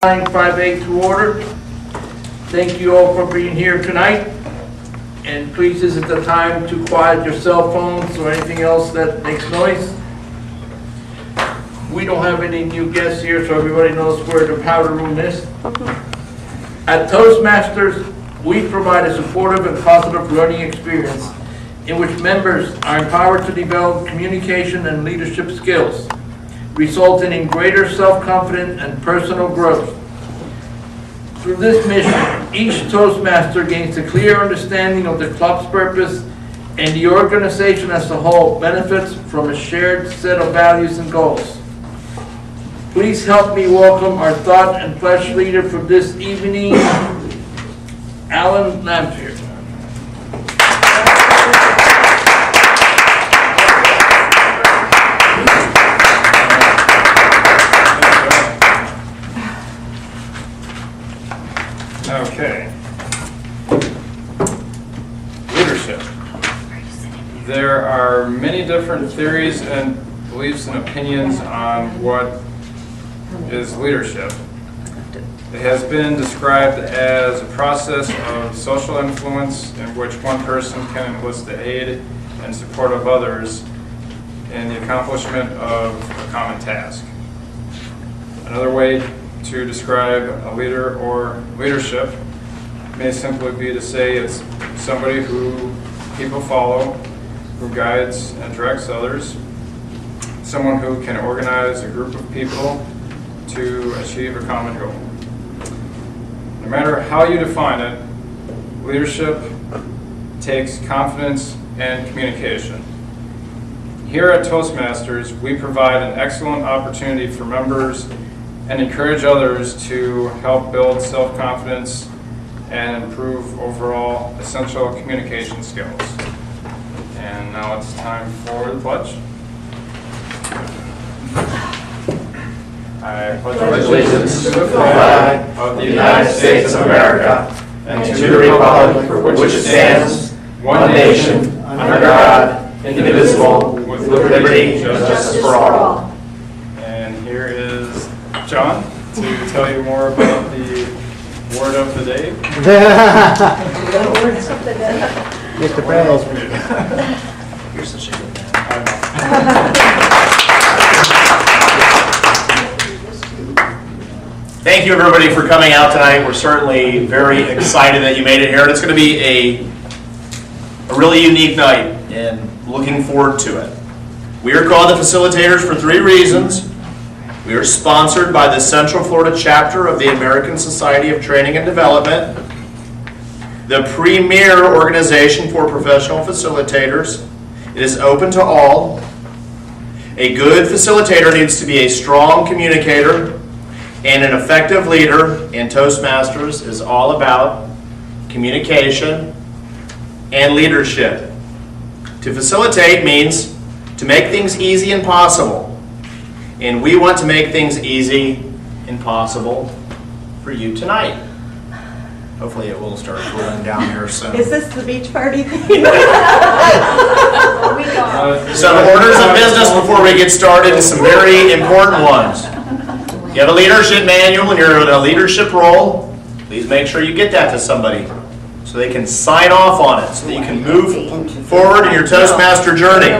5A to order. Thank you all for being here tonight. And please, this is the time to quiet your cell phones or anything else that makes noise. We don't have any new guests here, so everybody knows where the powder room is. At Toastmasters, we provide a supportive and positive learning experience in which members are empowered to develop communication and leadership skills, resulting in greater self-confidence and personal growth. Through this mission, each Toastmaster gains a clear understanding of the club's purpose, and the organization as a whole benefits from a shared set of values and goals. Please help me welcome our thought and pledge leader for this evening, Alan Lamphere. Okay. Leadership. There are many different theories and beliefs and opinions on what is leadership. It has been described as a process of social influence in which one person can enlist the aid and support of others in the accomplishment of a common task. Another way to describe a leader or leadership may simply be to say it's somebody who people follow, who guides and directs others, someone who can organize a group of people to achieve a common goal. No matter how you define it, leadership takes confidence and communication. Here at Toastmasters, we provide an excellent opportunity for members and encourage others to help build self-confidence and improve overall essential communication skills. And now it's time for the pledge. I pledge allegiance to the flag of the United States of America and to the republic for which it stands, one nation, under God, indivisible, with liberty and justice for all. And here is John to tell you more about the word of the day. Mr. President. You're such a good man. Thank you, everybody, for coming out tonight. We're certainly very excited that you made it here. And it's going to be a really unique night, and looking forward to it. We are called the facilitators for 3 reasons. We are sponsored by the Central Florida chapter of the American Society of Training and Development, the premier organization for professional facilitators. It is open to all. A good facilitator needs to be a strong communicator and an effective leader, and Toastmasters is all about communication and leadership. To facilitate means to make things easy and possible. And we want to make things easy and possible for you tonight. Hopefully it will start cooling down here soon. Is this the beach party thing? Some orders of business before we get started, and some very important ones. You have a leadership manual and you're in a leadership role. Please make sure you get that to somebody so they can sign off on it so that you can move forward in your Toastmaster journey.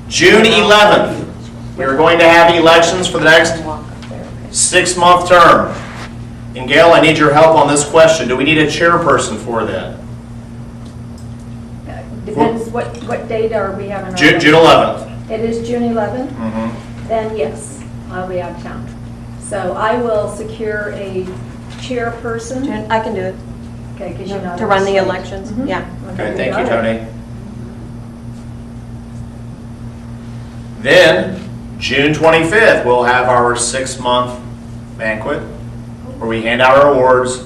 June 11th. We are going to have elections for the next 6-month term. And Gail, I need your help on this question. Do we need a chairperson for that? Depends what date are we having? June 11th. It is June 11th? Mm-hmm. Then yes, I'll be out of town. So I will secure a chairperson. I can do it. Okay, because you know. To run the elections, Mhm. yeah. Okay, thank you, Toni. Then, June 25th, we'll have our 6-month banquet where we hand out our awards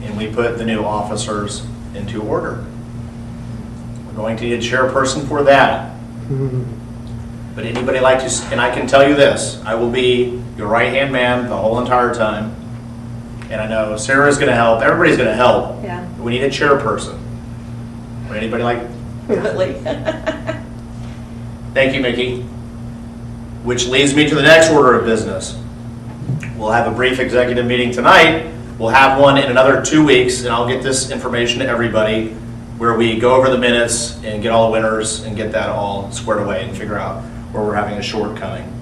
and we put the new officers into order. We're going to need a chairperson for that. But anybody like to, and I can tell you this, I will be your right-hand man the whole entire time. And I know Sarah's going to help, everybody's going to help. Yeah. But we need a chairperson. Would anybody like? Really? Thank you, Micki. Which leads me to the next order of business. we'll have a brief executive meeting tonight. We'll have one in another 2 weeks, and I'll get this information to everybody where we go over the minutes and get all the winners and get that all squared away and figure out where we're having a shortcoming.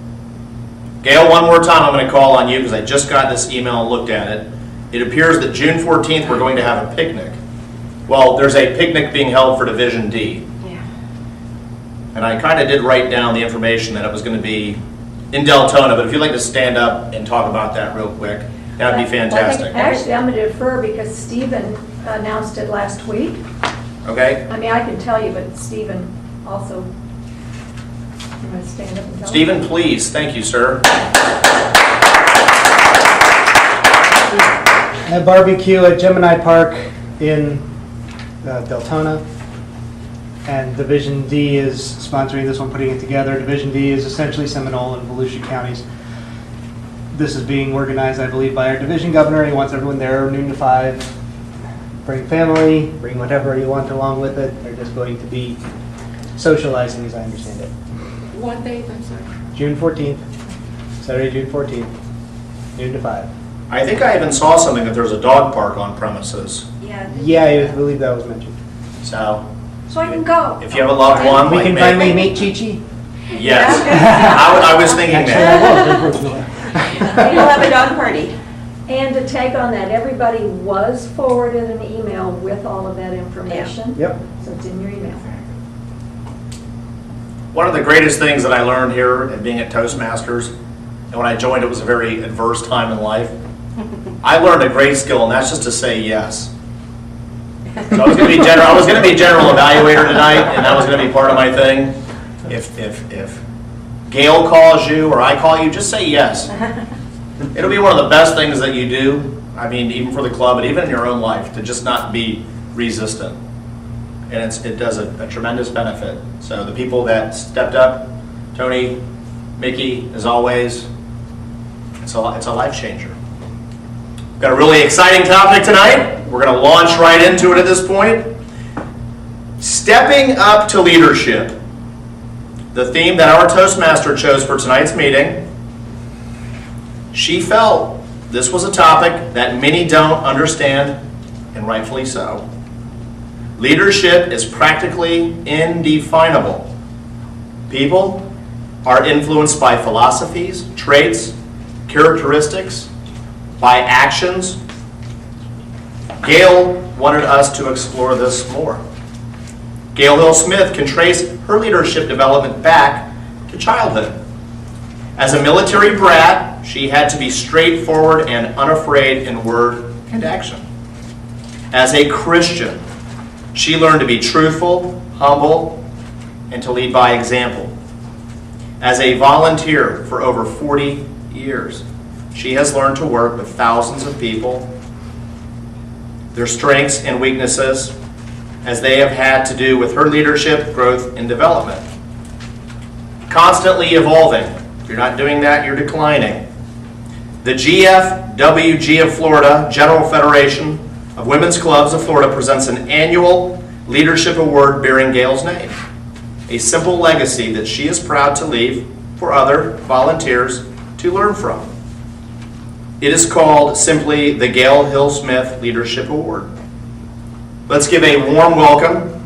Gail, one more time I'm going to call on you because I just got this email and looked at it. It appears that June 14th we're going to have a picnic. Well, there's a picnic being held for Division D. Yeah. And I kind of did write down the information that it was going to be in Deltona, but if you'd like to stand up and talk about that real quick, that would be fantastic. Actually, I'm going to defer because Stephen announced it last week. Okay? I mean, I can tell you, but Stephen also, I'm going to stand up and tell him. Stephen, please. Thank you, sir. A barbecue at Gemini Park in Deltona, and Division D is sponsoring this one, putting it together. Division D is essentially Seminole and Volusia counties. This is being organized, I believe, by our division governor. He wants everyone there noon to 5. Bring family, bring whatever you want along with it. They're just going to be socializing, as I understand it. What date, I'm sorry? June 14th, Saturday, June 14th, noon to 5. I think I even saw something that there's a dog park on premises. Yeah. Yeah, I believe that was mentioned. So So I can go. if you have a loved one, We like can me- finally meet Chi-Chi. Yes. I was thinking Actually, that. I will, unfortunately. We'll have a dog party. And to tag on that, everybody was forwarded an email with all of that information. Yep. So it's in your email. One of the greatest things that I learned here at being at Toastmasters, and when I joined it was a very adverse time in life, I learned a great skill, and that's just to say yes. So I was going to be general evaluator tonight, and that was going to be part of my thing. If Gail calls you or I call you, just say yes. It'll be one of the best things that you do. I mean, even for the club, but even in your own life, to just not be resistant. And it does a tremendous benefit. So the people that stepped up, Toni, Micki, as always, it's a life changer. Got a really exciting topic tonight. We're going to launch right into it at this point. Stepping up to leadership. The theme that our Toastmaster chose for tonight's meeting. She felt this was a topic that many don't understand, and rightfully so. Leadership is practically indefinable. People are influenced by philosophies, traits, characteristics, by actions. Gail wanted us to explore this more. Gail Hill-Smith can trace her leadership development back to childhood. As a military brat, she had to be straightforward and unafraid in word and action. As a Christian, she learned to be truthful, humble, and to lead by example. As a volunteer for over 40 years, she has learned to work with thousands of people, their strengths and weaknesses, as they have had to do with her leadership, growth, and development. Constantly evolving. If you're not doing that, you're declining. The GFWG of Florida, General Federation of Women's Clubs of Florida, presents an annual leadership award bearing Gail's name. A simple legacy that she is proud to leave for other volunteers to learn from. It is called simply the Gail Hill-Smith Leadership Award. Let's give a warm welcome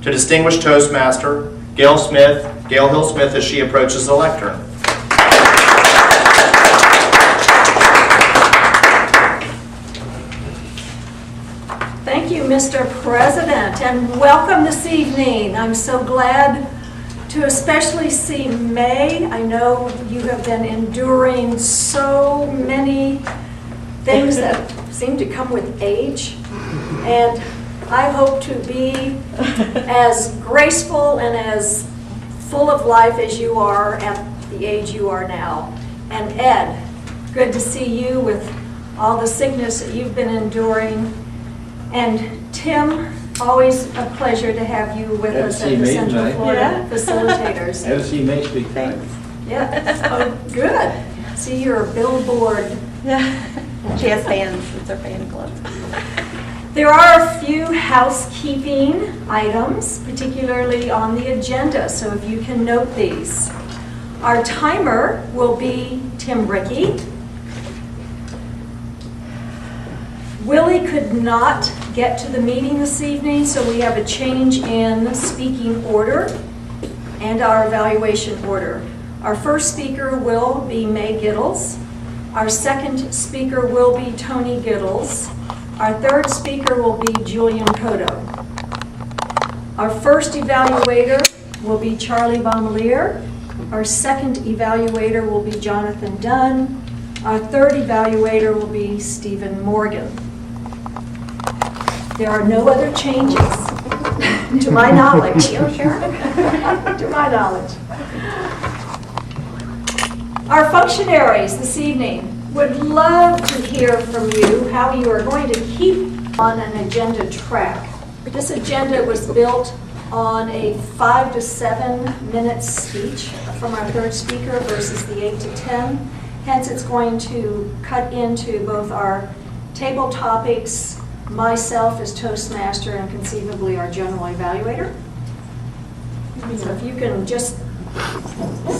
to Distinguished Toastmaster Gail Hill-Smith, as she approaches the lectern. Thank you, Mr. President, and welcome this evening. I'm so glad to especially see May. I know you have been enduring so many things that seem to come with age, and I hope to be as graceful and as full of life as you are at the age you are now. And Ed, good to see you with all the sickness that you've been enduring. And Tim, always a pleasure to have you with us at the Central Florida Facilitators. Have seen May speak tonight. Yeah, oh, good. See your billboard. She has fans. It's her fan club. There are a few housekeeping items, particularly on the agenda, so if you can note these. Our timer will be Tim Bricky. Willie could not get to the meeting this evening, so we have a change in speaking order and our evaluation order. Our first speaker will be May Gitles. Our second speaker will be Toni Gitles. Our third speaker will be Julian Cotto. Our first evaluator will be Charlie Baumelier. Our second evaluator will be Jonathan Dunn. Our third evaluator will be Stephen Morgan. There are no other changes, to my knowledge. To my knowledge. Our functionaries this evening would love to hear from you how you are going to keep on an agenda track. This agenda was built on a 5 to 7 minute speech from our third speaker versus the 8 to 10. Hence, it's going to cut into both our table topics, myself as Toastmaster, and conceivably our general evaluator. So if you can just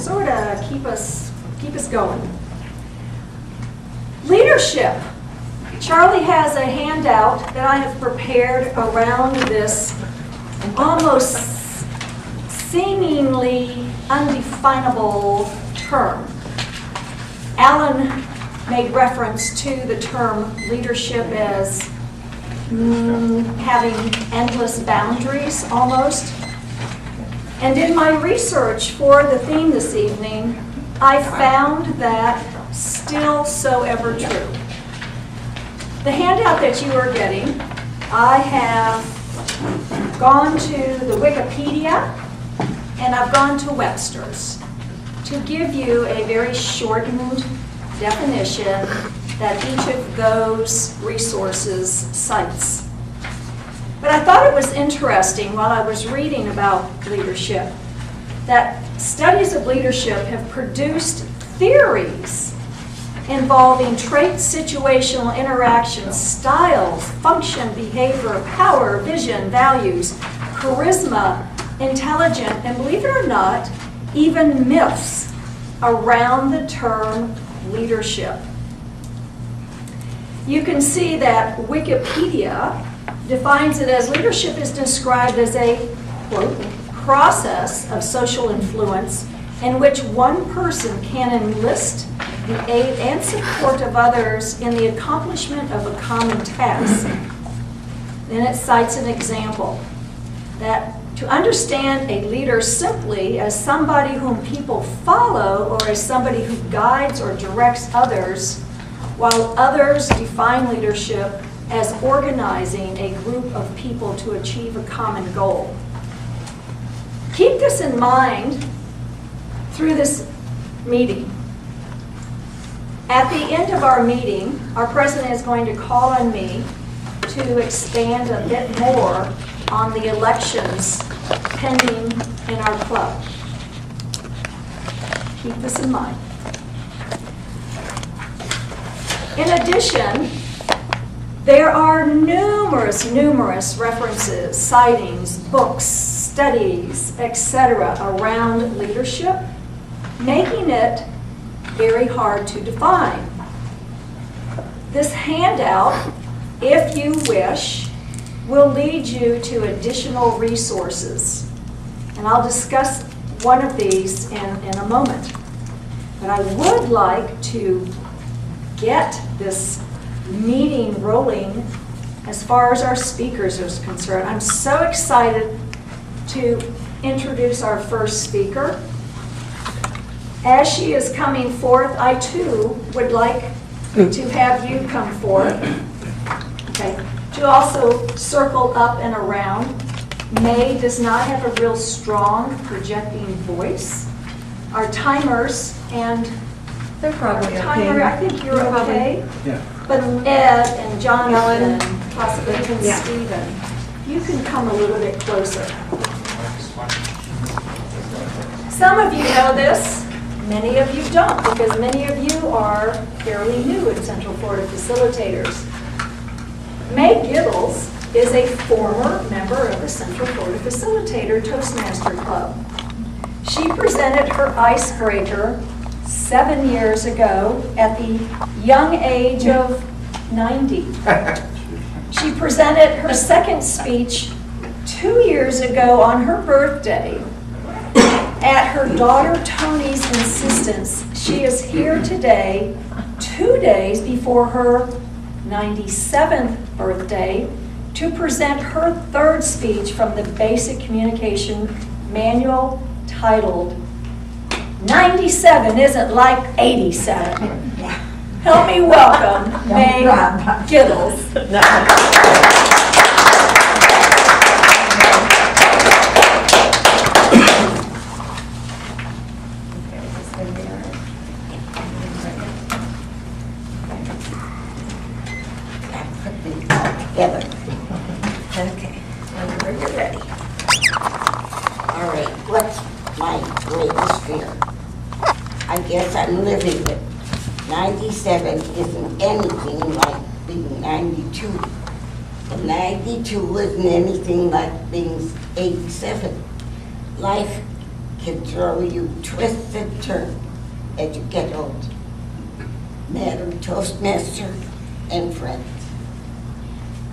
sort of keep us going. Leadership. Charlie has a handout that I have prepared around this almost seemingly undefinable term. Alan made reference to the term leadership as having endless boundaries almost. And in my research for the theme this evening, I found that still so ever true. The handout that you are getting, I have gone to the Wikipedia and I've gone to Webster's to give you a very shortened definition that each of those resources cites. But I thought it was interesting while I was reading about leadership that studies of leadership have produced theories involving traits, situational interactions, styles, function, behavior, power, vision, values, charisma, intelligence, and believe it or not, even myths around the term leadership. You can see that Wikipedia defines it as leadership is described as a, quote, process of social influence in which one person can enlist the aid and support of others in the accomplishment of a common task. Then it cites an example that to understand a leader simply as somebody whom people follow or as somebody who guides or directs others, while others define leadership as organizing a group of people to achieve a common goal. Keep this in mind through this meeting. At the end of our meeting, our president is going to call on me to expand a bit more on the elections pending in our club. Keep this in mind. In addition, there are numerous references, sightings, books, studies, etc. around leadership, making it very hard to define. This handout, if you wish, will lead you to additional resources. And I'll discuss one of these in a moment. But I would like to get this meeting rolling as far as our speakers are concerned. I'm so excited to introduce our first speaker. As she is coming forth, I too would like to have you come forth. Okay. To also circle up and around. May does not have a real strong projecting voice. Our timers and They're probably timer, okay. I think you're okay. Yeah. But Ed and Jonathan, and possibly even Stephen, you can come a little bit closer. Some of you know this, many of you don't, because many of you are fairly new at Central Florida Facilitators. May Gitles is a former member of the Central Florida Facilitator Toastmaster Club. She presented her icebreaker 7 years ago at the young age of 90. She presented her second speech 2 years ago on her birthday. At her daughter Toni's insistence, she is here today, 2 days before her 97th birthday, to present her third speech from the Basic Communication Manual titled 97 Isn't Like 87. Help me welcome May Gitles. Together. Okay, whenever you're ready. All right, what's my greatest fear? I guess I'm living it. 97 isn't anything like being 92. And 92 isn't anything like being 87. Life can throw you twists and turns as you get older. Madam Toastmaster and friends.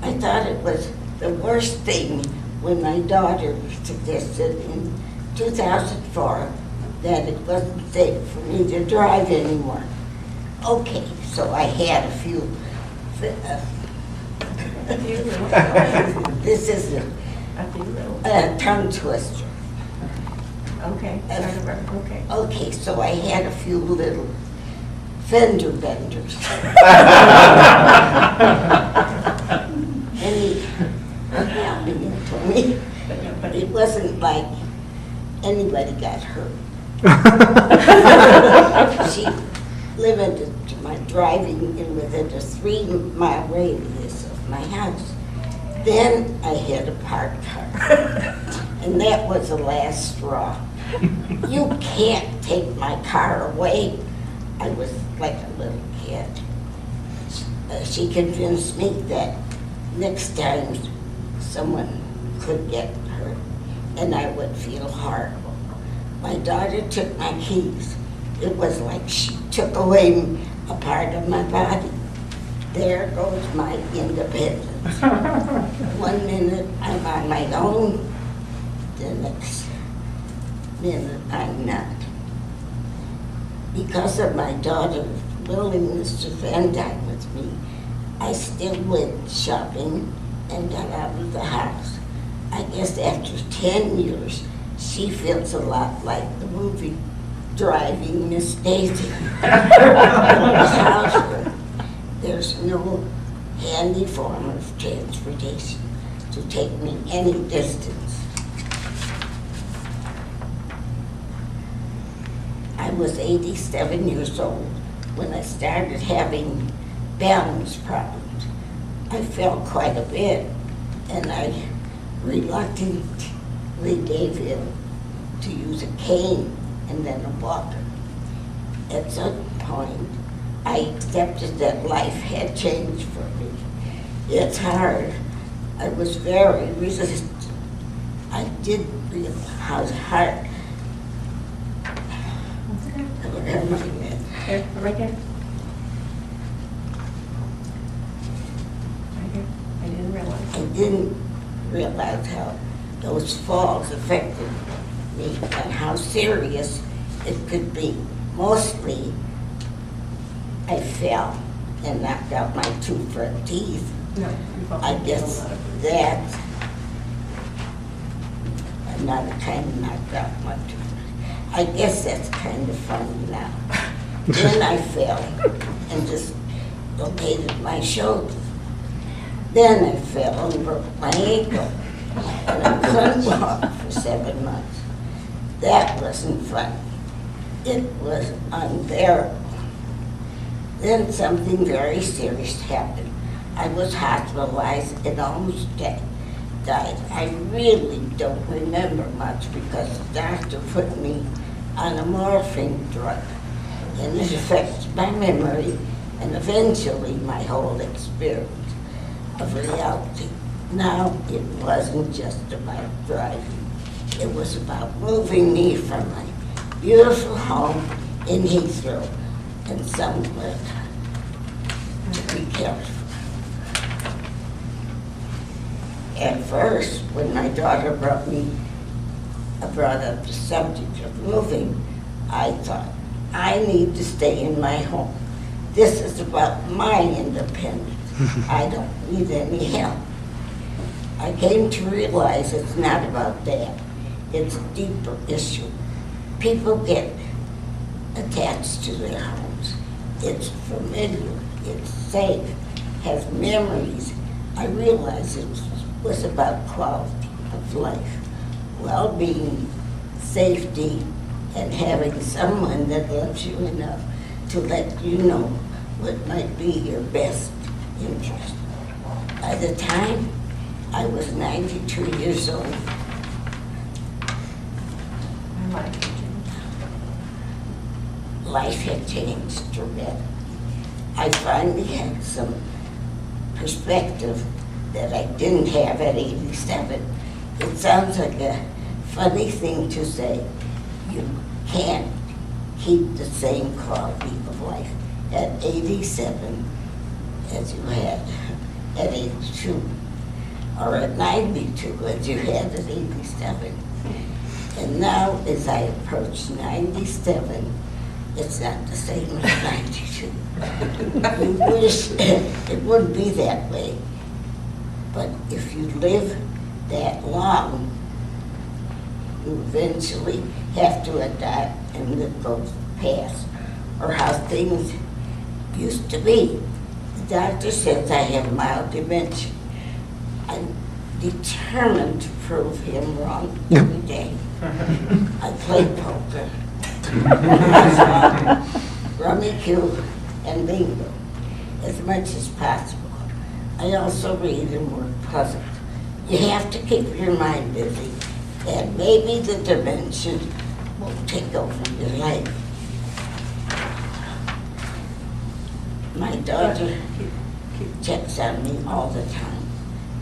I thought it was the worst thing when my daughter suggested in 2004 that it wasn't safe for me to drive anymore. Okay, so I had a few, this isn't a tongue twister. Okay, okay. Okay, so I had a few little fender benders. Toni, but it wasn't like anybody got hurt. She limited to my driving in within a 3-mile radius of my house. Then I hit a parked car, and that was the last straw. You can't take my car away. I was like a little kid. She convinced me that next time someone could get hurt, and I would feel horrible. My daughter took my keys. It was like she took away a part of my body. There goes my independence. 1 minute I'm on my own, the next minute I'm not. Because of my daughter's willingness to spend time with me, I still went shopping and got out of the house. I guess after 10 years, she feels a lot like the movie Driving Miss Daisy. There's no handy form of transportation to take me any distance. I was 87 years old when I started having balance problems. I fell quite a bit, and I reluctantly gave in to use a cane and then a walker. At some point, I accepted that life had changed for me. It's hard. I was very resistant. I didn't realize how hard. Here, right here. Right here. I didn't realize. I didn't realize how those falls affected me and how serious it could be. Mostly, I fell and knocked out my 2 front teeth. No, I guess that, I'm not a kind of knocked out my 2 front. I guess that's kind of funny now. Then I fell and dislocated my shoulder. Then I fell and broke my ankle. And I couldn't walk for 7 months. That wasn't fun. It was unbearable. Then something very serious happened. I was hospitalized and almost died. I really don't remember much because the doctor put me on a morphine drug, and it affected my memory and eventually my whole experience of reality. Now, it wasn't just about driving. It was about moving me from my beautiful home in Heathrow and somewhere to be cared for. At first, when my daughter brought up the subject of moving, I thought, I need to stay in my home. This is about my independence. I don't need any help. I came to realize it's not about that. It's a deeper issue. People get attached to their homes. It's familiar, it's safe, has memories. I realized it was about quality of life, well-being, safety, and having someone that loves you enough to let you know what might be your best interest. By the time I was 92 years old, life had changed dramatically. I finally had some perspective that I didn't have at 87. It sounds like a funny thing to say. You can't keep the same quality of life at 87 as you had at 82, or at 92 as you had at 87. And now, as I approach 97, it's not the same as 92. You wish it wouldn't be that way. But if you live that long, you eventually have to adapt and live those past, or how things used to be. The doctor says I have mild dementia. I'm determined to prove him wrong every day. I play poker, rummy cube, and bingo as much as possible. I also read and work puzzles. You have to keep your mind busy, and maybe the dimension will take over your life. My daughter checks on me all the time.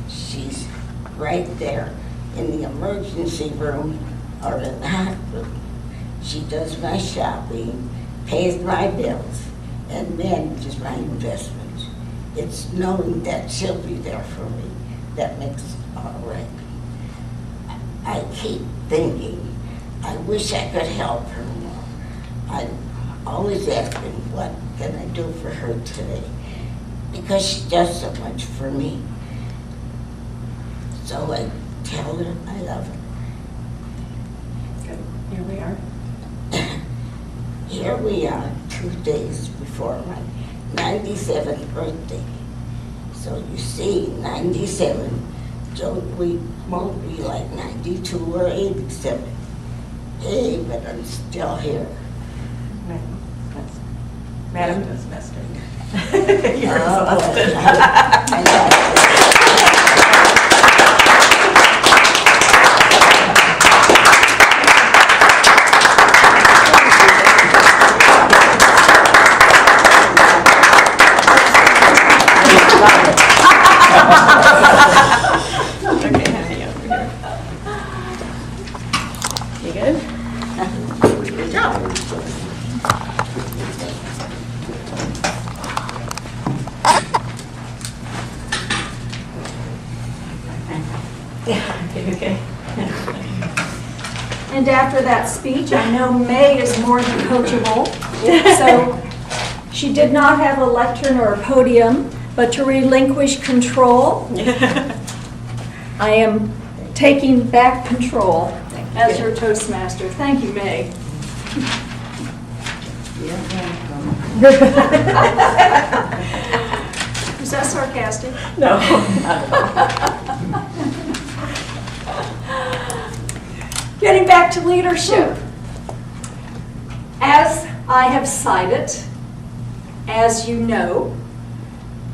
She's right there in the emergency room or in the hospital. She does my shopping, pays my bills, and manages my investments. It's knowing that she'll be there for me that makes it all right. I keep thinking, I wish I could help her more. I'm always asking, what can I do for her today? Because she does so much for me. So I tell her I love her. Good. Here we are. Here we are, 2 days before my 97th birthday. So you see, 97 won't be like 92 or 87. Hey, but I'm still here. Madam Toastmaster. You're exhausted. I know. Okay, honey, over here. You good? Good job. Okay. And after that speech, I know May is more than coachable. So she did not have a lectern or a podium, but to relinquish control, I am taking back control as your Toastmaster. Thank you, May. Was that sarcastic? No. Getting back to leadership. As I have cited, as you know,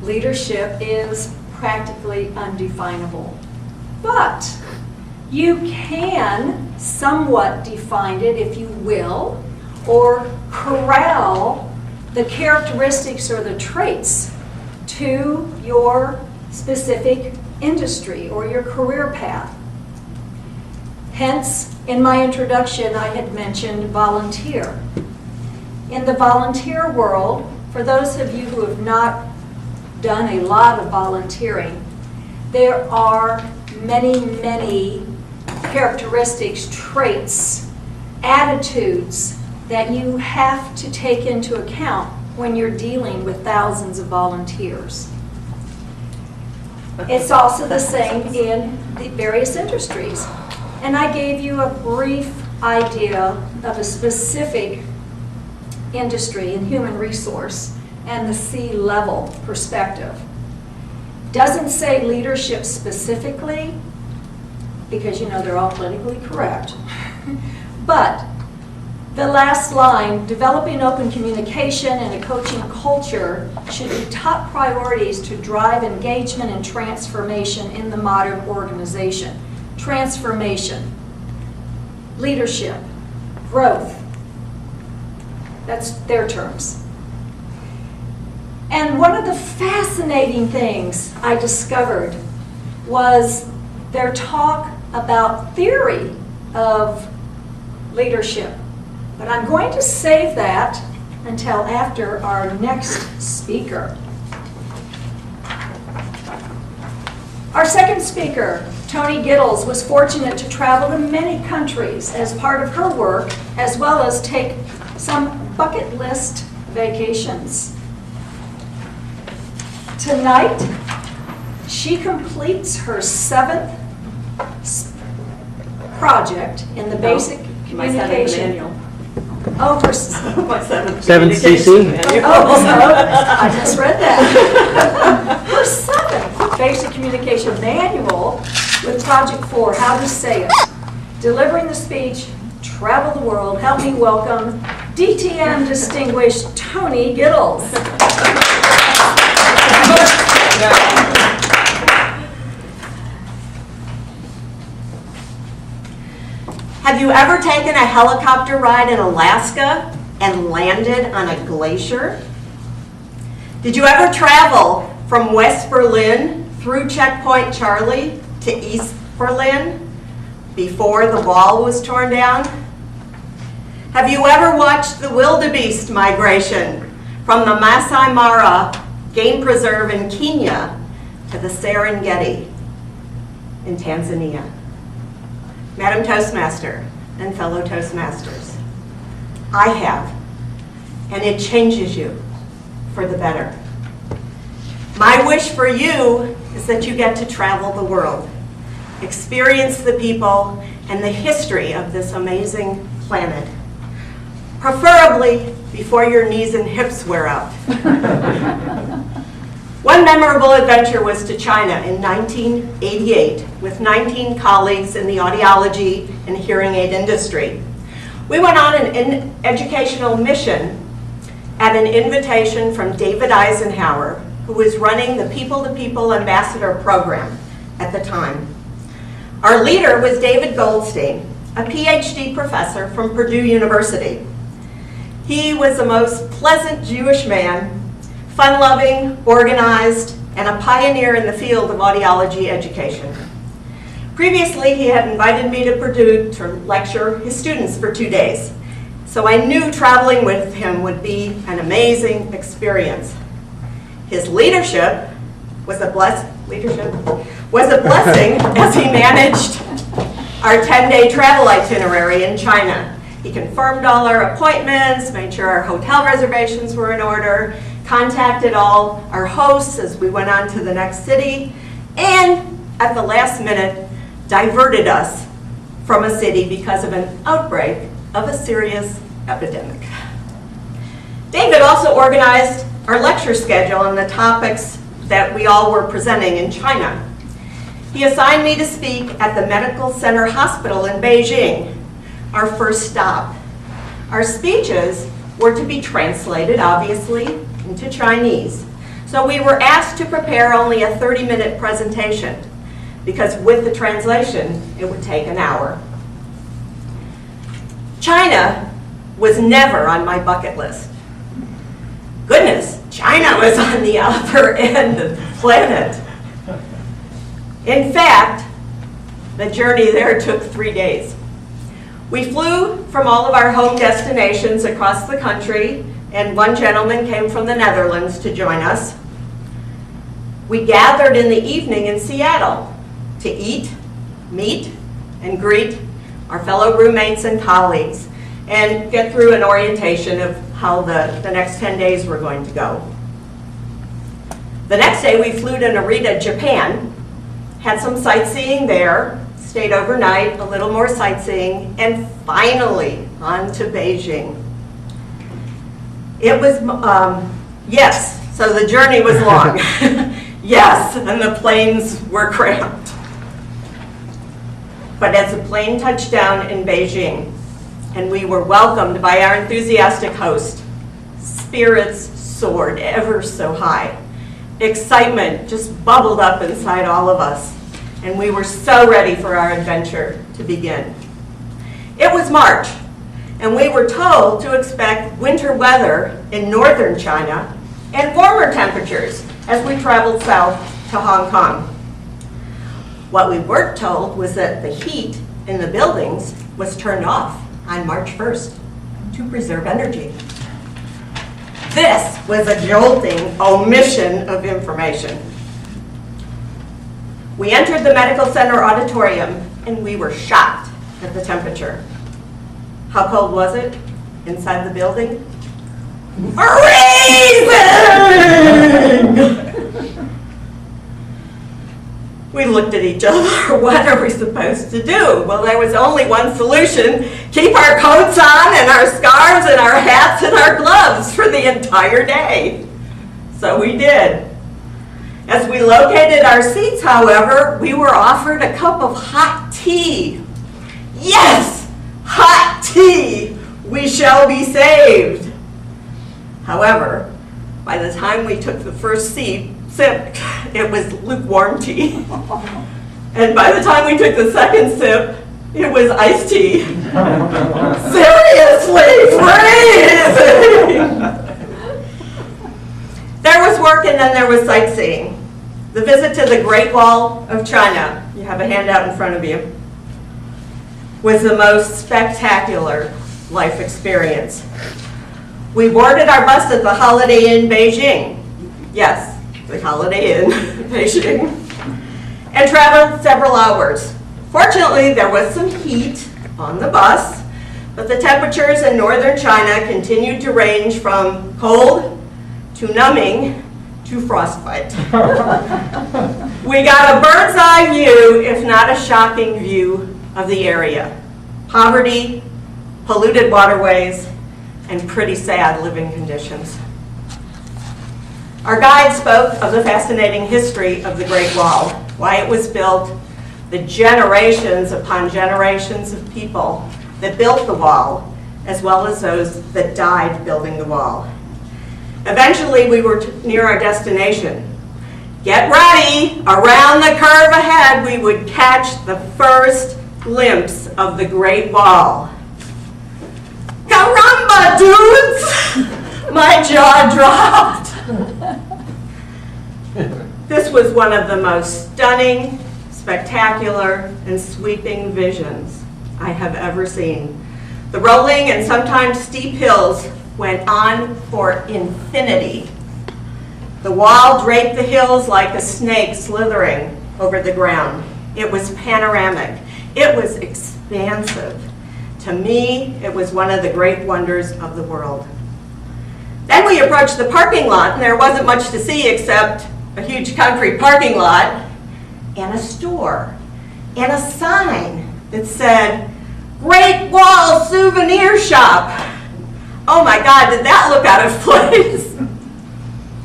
leadership is practically undefinable. But you can somewhat define it, if you will, or corral the characteristics or the traits to your specific industry or your career path. Hence, in my introduction, I had mentioned volunteer. In the volunteer world, for those of you who have not done a lot of volunteering, there are many, many characteristics, traits, attitudes that you have to take into account when you're dealing with thousands of volunteers. It's also the same in the various industries. And I gave you a brief idea of a specific industry in human resource and the C-level perspective. Doesn't say leadership specifically, because you know they're all politically correct. But the last line, developing open communication and a coaching culture should be top priorities to drive engagement and transformation in the modern organization. Transformation, leadership, growth. That's their terms. And one of the fascinating things I discovered was their talk about theory of leadership. But I'm going to save that until after our next speaker. Our second speaker, Toni Gitles, was fortunate to travel to many countries as part of her work, as well as take some bucket list vacations. Tonight, she completes her 7th project in the basic communication. Oh, her My 7th 7th CC? communication Oh, I just read that. Her 7th basic communication manual with Project 4, How to Say It. Delivering the speech, travel the world. Help me welcome DTM distinguished Toni Gitles. Have you ever taken a helicopter ride in Alaska and landed on a glacier? Did you ever travel from West Berlin through Checkpoint Charlie to East Berlin before the wall was torn down? Have you ever watched the wildebeest migration from the Masai Mara Game Preserve in Kenya to the Serengeti in Tanzania? Madam Toastmaster and fellow Toastmasters, I have, and it changes you for the better. My wish for you is that you get to travel the world, experience the people and the history of this amazing planet, preferably before your knees and hips wear out. One memorable adventure was to China in 1988 with 19 colleagues in the audiology and hearing aid industry. We went on an educational mission at an invitation from David Eisenhower, who was running the People-to-People Ambassador program at the time. Our leader was David Goldstein, a PhD professor from Purdue University. He was the most pleasant Jewish man, fun-loving, organized, and a pioneer in the field of audiology education. Previously, he had invited me to Purdue to lecture his students for 2 days, so I knew traveling with him would be an amazing experience. His leadership was a blessing as he managed our 10-day travel itinerary in China. He confirmed all our appointments, made sure our hotel reservations were in order, contacted all our hosts as we went on to the next city, and at the last minute, diverted us from a city because of an outbreak of a serious epidemic. David also organized our lecture schedule on the topics that we all were presenting in China. He assigned me to speak at the Medical Center Hospital in Beijing, our first stop. Our speeches were to be translated, obviously, into Chinese. So we were asked to prepare only a 30-minute presentation, because with the translation, it would take an hour. China was never on my bucket list. Goodness, China was on the upper end of the planet. In fact, the journey there took 3 days. We flew from all of our home destinations across the country, and one gentleman came from the Netherlands to join us. We gathered in the evening in Seattle, to eat, meet, and greet our fellow roommates and colleagues, and get through an orientation of how the next 10 days were going to go. The next day, we flew to Narita, Japan, had some sightseeing there, stayed overnight, a little more sightseeing, and finally on to Beijing. It was, yes, so the journey was long. Yes, and the planes were cramped. But as the plane touched down in Beijing, and we were welcomed by our enthusiastic host, spirits soared ever so high. Excitement just bubbled up inside all of us, and we were so ready for our adventure to begin. It was March, and we were told to expect winter weather in northern China and warmer temperatures as we traveled south to Hong Kong. What we weren't told was that the heat in the buildings was turned off on March 1st to preserve energy. This was a jolting omission of information. We entered the medical center auditorium and we were shocked at the temperature. How cold was it inside the building? Freezing! We looked at each other. What are we supposed to do? Well, there was only one solution. Keep our coats on and our scarves and our hats and our gloves for the entire day. So we did. As we located our seats, however, we were offered a cup of hot tea. Yes, hot tea. We shall be saved. However, by the time we took the first sip, it was lukewarm tea. And by the time we took the second sip, it was iced tea. Seriously, freezing! There was work and then there was sightseeing. The visit to the Great Wall of China, you have a handout in front of you, was the most spectacular life experience. We boarded our bus at the Holiday Inn Beijing. Yes, the Holiday Inn Beijing. And traveled several hours. Fortunately, there was some heat on the bus, but the temperatures in northern China continued to range from cold to numbing to frostbite. We got a bird's eye view, if not a shocking view, of the area. Poverty, polluted waterways, and pretty sad living conditions. Our guide spoke of the fascinating history of the Great Wall, why it was built, the generations upon generations of people that built the wall, as well as those that died building the wall. Eventually, we were near our destination. Get ready, around the curve ahead, we would catch the first glimpse of the Great Wall. Caramba, dudes! My jaw dropped. This was one of the most stunning, spectacular, and sweeping visions I have ever seen. The rolling and sometimes steep hills went on for infinity. The wall draped the hills like a snake slithering over the ground. It was panoramic. It was expansive. To me, it was one of the great wonders of the world. Then we approached the parking lot, and there wasn't much to see except a huge concrete parking lot and a store and a sign that said, Great Wall Souvenir Shop. Oh my God, did that look out of place?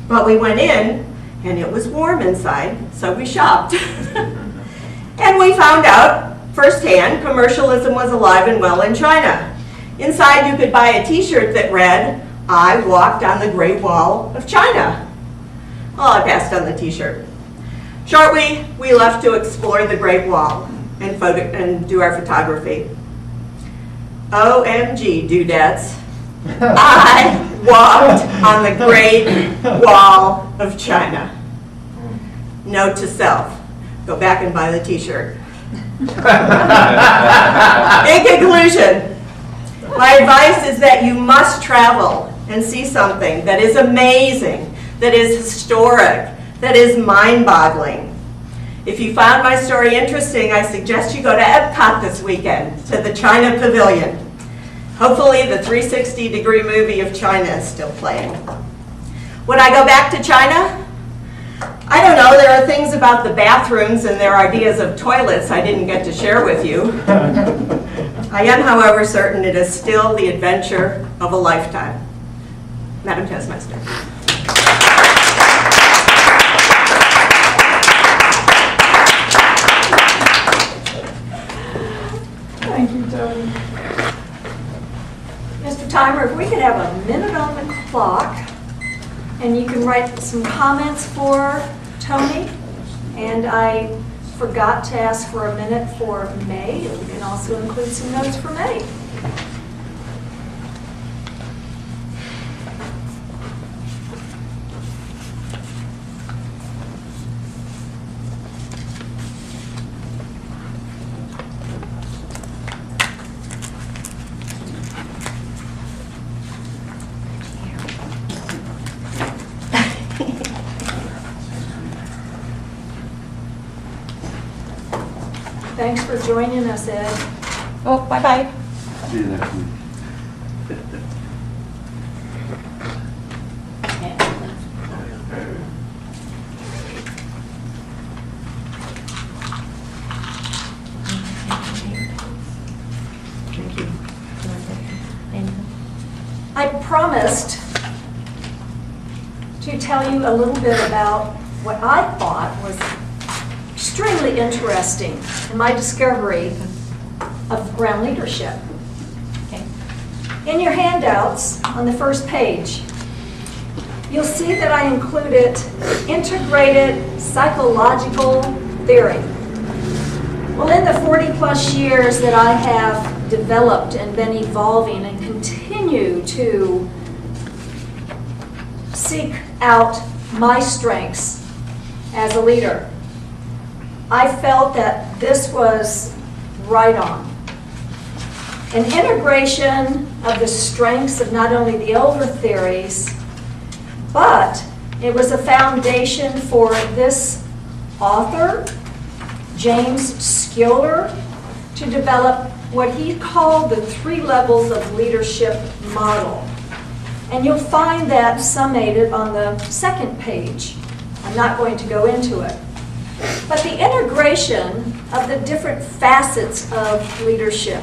But we went in, and it was warm inside, so we shopped. And we found out firsthand, commercialism was alive and well in China. Inside, you could buy a t-shirt that read, I walked on the Great Wall of China. Well, I passed on the t-shirt. Shortly, we left to explore the Great Wall and do our photography. OMG, dudettes. I walked on the Great Wall of China. Note to self, go back and buy the t-shirt. In conclusion, my advice is that you must travel and see something that is amazing, that is historic, that is mind-boggling. If you found my story interesting, I suggest you go to Epcot this weekend, to the China Pavilion. Hopefully the 360-degree movie of China is still playing. Would I go back to China? I don't know, there are things about the bathrooms and their ideas of toilets I didn't get to share with you. I am, however, certain it is still the adventure of a lifetime. Madam Toastmaster. Thank you, Toni. Mr. Timer, if we could have a minute on the clock, and you can write some comments for Toni. And I forgot to ask for a minute for May, and we can also include some notes for May. Thanks for joining us, Ed. Oh, bye-bye. See you next week. I promised to tell you a little bit about what I thought was extremely interesting in my discovery of ground leadership. In your handouts on the first page, you'll see that I included integrated psychological theory. Well, in the 40-plus years that I have developed and been evolving and continue to seek out my strengths as a leader, I felt that this was right on. An integration of the strengths of not only the older theories, but it was a foundation for this author, James Skiller, to develop what he called the 3 levels of leadership model. And you'll find that summated on the second page. I'm not going to go into it. But the integration of the different facets of leadership,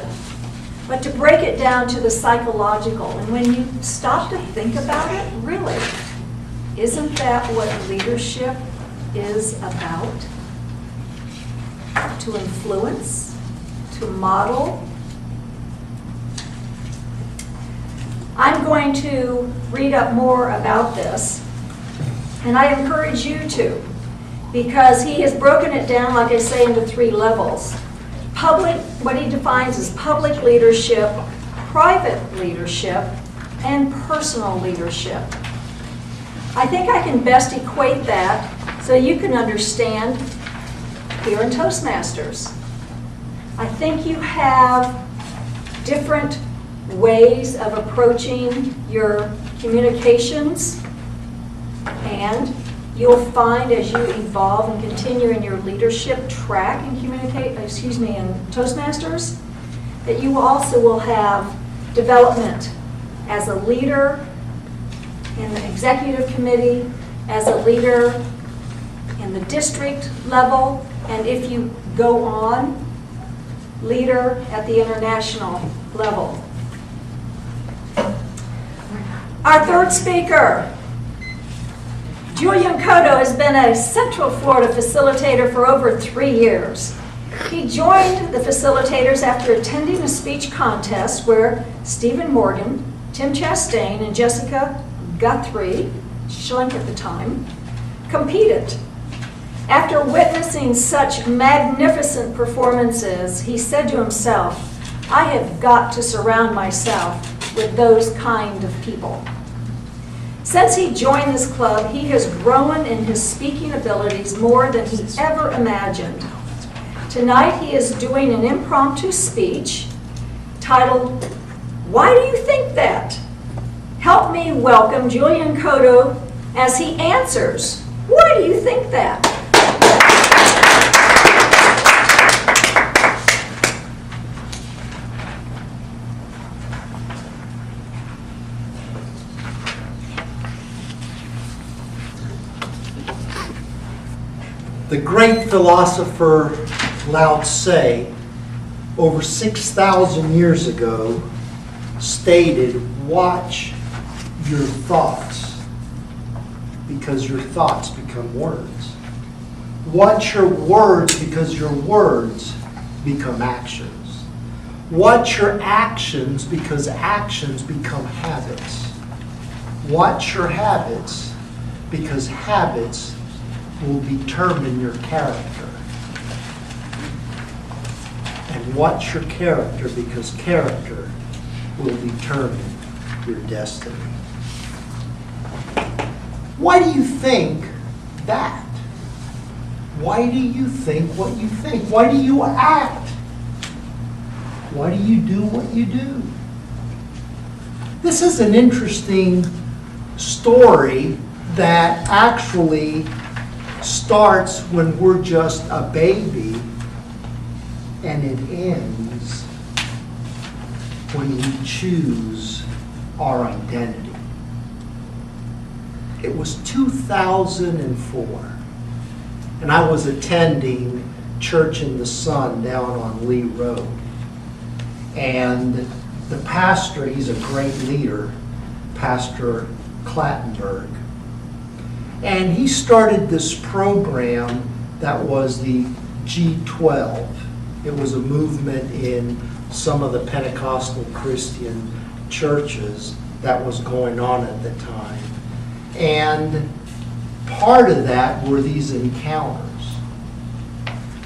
but to break it down to the psychological, and when you stop to think about it, really, isn't that what leadership is about? To influence, to model. I'm going to read up more about this, and I encourage you to, because he has broken it down, like I say, into 3 levels. Public, what he defines as public leadership, private leadership, and personal leadership. I think I can best equate that so you can understand here in Toastmasters. I think you have different ways of approaching your communications, and you'll find as you evolve and continue in your leadership track and in Toastmasters, that you also will have development as a leader in the executive committee, as a leader in the district level, and if you go on, leader at the international level. Our third speaker, Julian Cotto, has been a Central Florida facilitator for over 3 years. He joined the facilitators after attending a speech contest where Stephen Morgan, Tim Chastain, and Jessica Guthrie, Schlink at the time, competed. After witnessing such magnificent performances, he said to himself, I have got to surround myself with those kind of people. Since he joined this club, he has grown in his speaking abilities more than he ever imagined. Tonight he is doing an impromptu speech titled, Why Do You Think That? Help me welcome Julian Cotto as he answers, Why do you think that? The great philosopher Lao Tse, over 6,000 years ago, stated, watch your thoughts, because your thoughts become words. Watch your words, because your words become actions. Watch your actions, because actions become habits. Watch your habits, because habits will determine your character. And watch your character, because character will determine your destiny. Why do you think that? Why do you think what you think? Why do you act? Why do you do what you do? This is an interesting story that actually starts when we're just a baby, and it ends when we choose our identity. It was 2004, and I was attending Church in the Sun down on Lee Road. And the pastor, he's a great leader, Pastor Clattenburg. And he started this program that was the G12. It was a movement in some of the Pentecostal Christian churches that was going on at the time. And part of that were these encounters.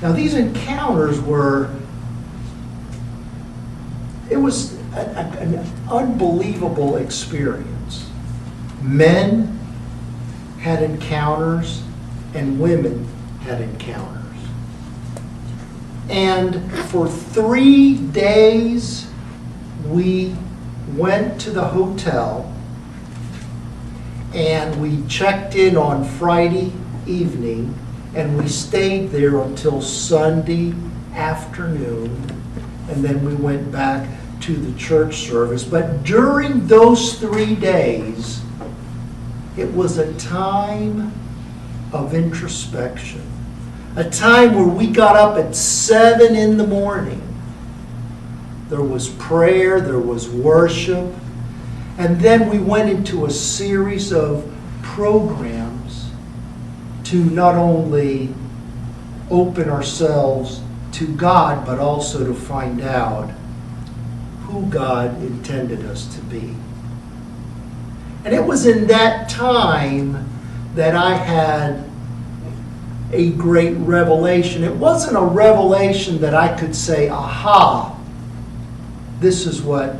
Now these encounters were, it was an unbelievable experience. Men had encounters and women had encounters. And for 3 days, we went to the hotel and we checked in on Friday evening and we stayed there until Sunday afternoon, and then we went back to the church service. But during those 3 days, it was a time of introspection. A time where we got up at 7 in the morning. There was prayer, there was worship, and then we went into a series of programs to not only open ourselves to God, but also to find out who God intended us to be. And it was in that time that I had a great revelation. It wasn't a revelation that I could say, aha, this is what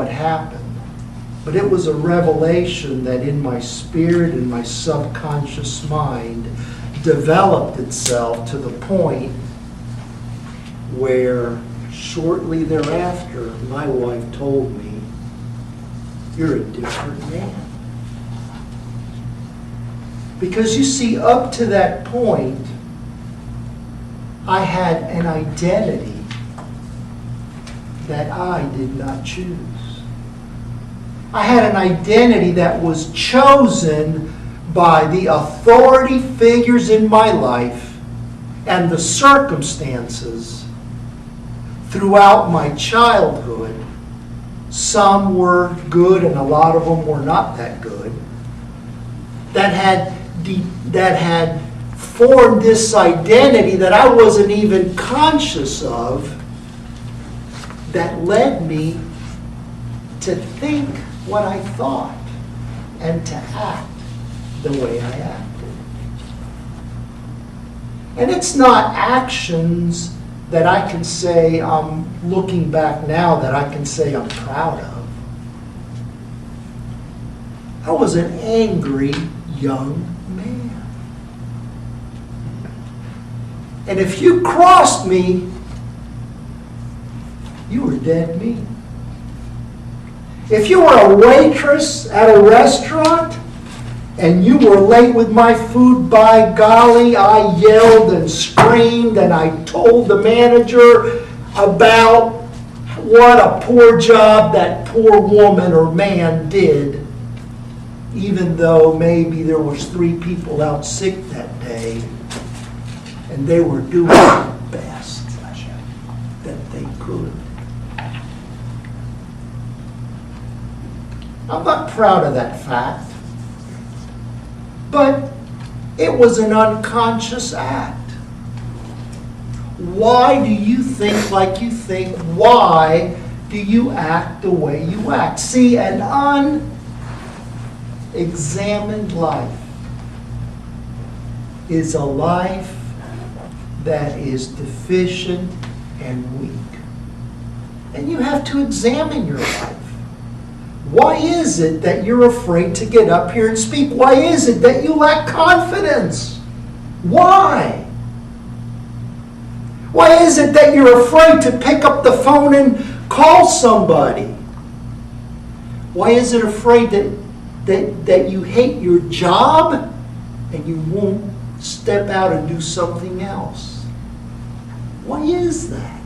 happened. But it was a revelation that in my spirit, in my subconscious mind, developed itself to the point where shortly thereafter, my wife told me, you're a different man. Because you see, up to that point, I had an identity that I did not choose. I had an identity that was chosen by the authority figures in my life and the circumstances throughout my childhood. Some were good and a lot of them were not that good. That had formed this identity that I wasn't even conscious of, that led me to think what I thought and to act the way I acted. And it's not actions that I can say, I'm looking back now, that I can say I'm proud of. I was an angry young man. And if you crossed me, you were dead meat. If you were a waitress at a restaurant and you were late with my food, by golly, I yelled and screamed and I told the manager about what a poor job that poor woman or man did even though maybe there was 3 people out sick that day, and they were doing the best that they could. I'm not proud of that fact, but it was an unconscious act. Why do you think like you think? Why do you act the way you act? See, an unexamined life is a life that is deficient and weak. And you have to examine your life. Why is it that you're afraid to get up here and speak? Why is it that you lack confidence? Why? Why is it that you're afraid to pick up the phone and call somebody? Why is it afraid that you hate your job and you won't step out and do something else? Why is that?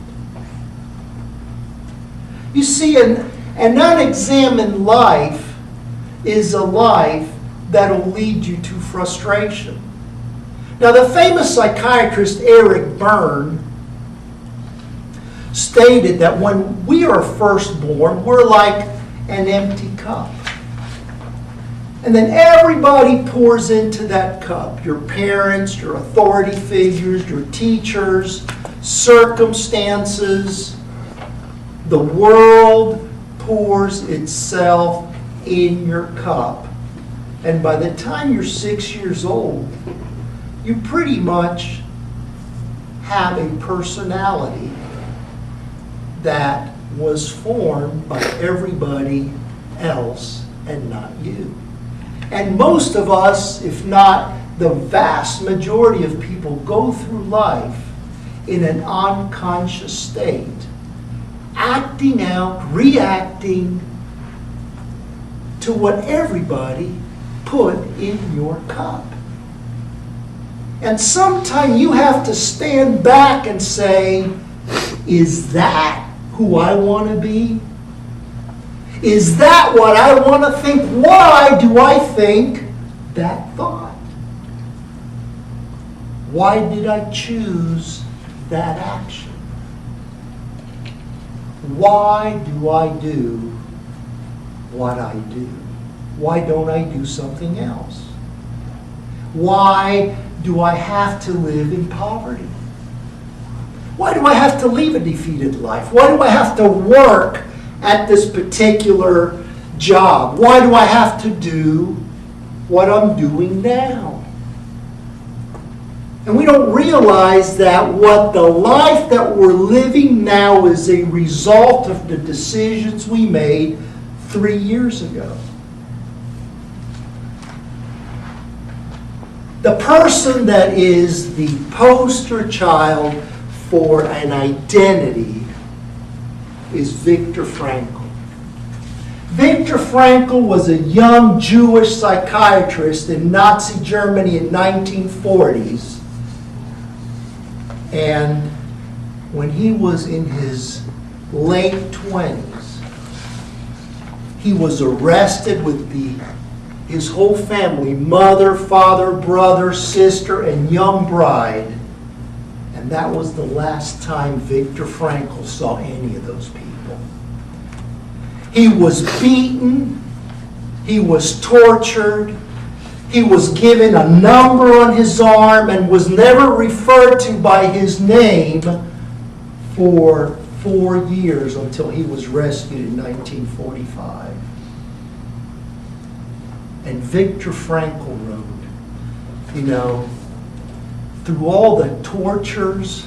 You see, an unexamined life is a life that'll lead you to frustration. Now, the famous psychiatrist Eric Berne stated that when we are first born, we're like an empty cup. And then everybody pours into that cup. Your parents, your authority figures, your teachers, circumstances. The world pours itself in your cup. And by the time you're 6 years old, you pretty much have a personality that was formed by everybody else and not you. And most of us, if not the vast majority of people, go through life in an unconscious state, acting out, reacting to what everybody put in your cup. And sometimes you have to stand back and say, is that who I want to be? Is that what I want to think? Why do I think that thought? Why did I choose that action? Why do I do what I do? Why don't I do something else? Why do I have to live in poverty? Why do I have to leave a defeated life? Why do I have to work at this particular job? Why do I have to do what I'm doing now? And we don't realize that what the life that we're living now is a result of the decisions we made 3 years ago. The person that is the poster child for an identity is Viktor Frankl. Viktor Frankl was a young Jewish psychiatrist in Nazi Germany in 1940s. And when he was in his late 20s, he was arrested with his whole family, mother, father, brother, sister, and young bride. And that was the last time Viktor Frankl saw any of those people. He was beaten. He was tortured. He was given a number on his arm and was never referred to by his name for 4 years until he was rescued in 1945. And Viktor Frankl wrote, through all the tortures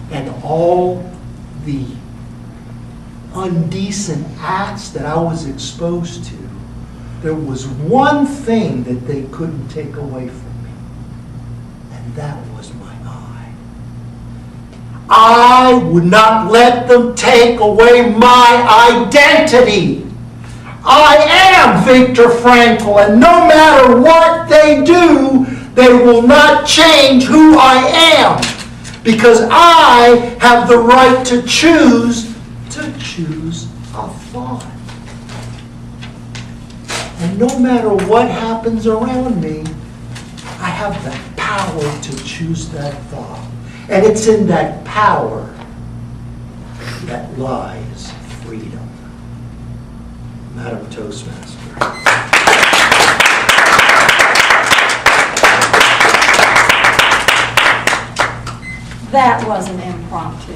and all the indecent acts that I was exposed to, there was one thing that they couldn't take away from me, and that was my eye. I would not let them take away my identity. I am Viktor Frankl, and no matter what they do, they will not change who I am, because I have the right to choose a thought. And no matter what happens around me, I have the power to choose that thought. And it's in that power that lies freedom. Madam Toastmaster. That was an impromptu.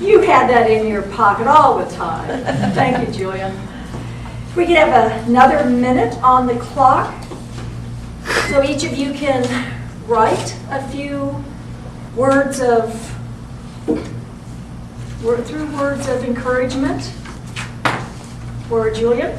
You had that in your pocket all the time. Thank you, Julian. We could have another minute on the clock. So each of you can write a few words of encouragement for Julian.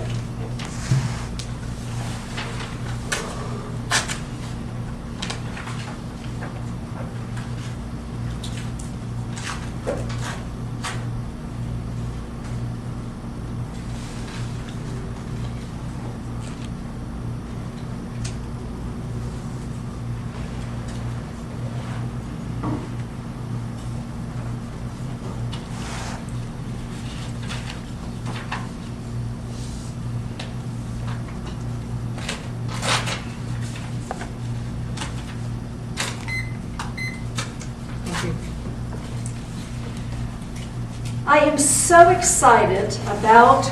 I am so excited about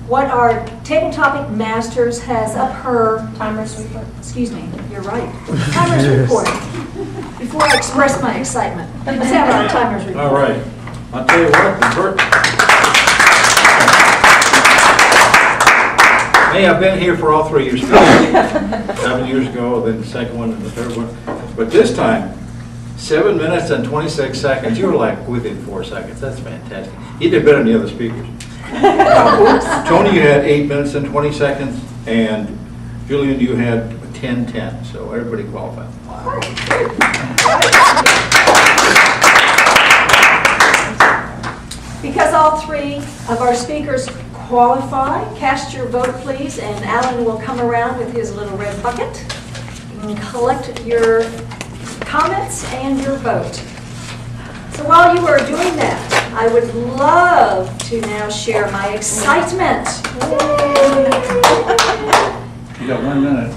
what our Table Topic Masters has up her timers report. Excuse me, you're right. Timers report. Before I express my excitement, let's have our timers report. All right. I'll tell you what, the first. Hey, I've been here for all 3 years. 7 years ago, then the second one and the third one. But this time, 7 minutes and 26 seconds. You were like within 4 seconds. That's fantastic. You did better than the other speakers. Toni, you had 8 minutes and 20 seconds, and Julian, you had 10:10. So everybody qualified. Because all 3 of our speakers qualify, cast your vote, please, and Alan will come around with his little red bucket and collect your comments and your vote. So while you are doing that, I would love to now share my excitement. You got 1 minute.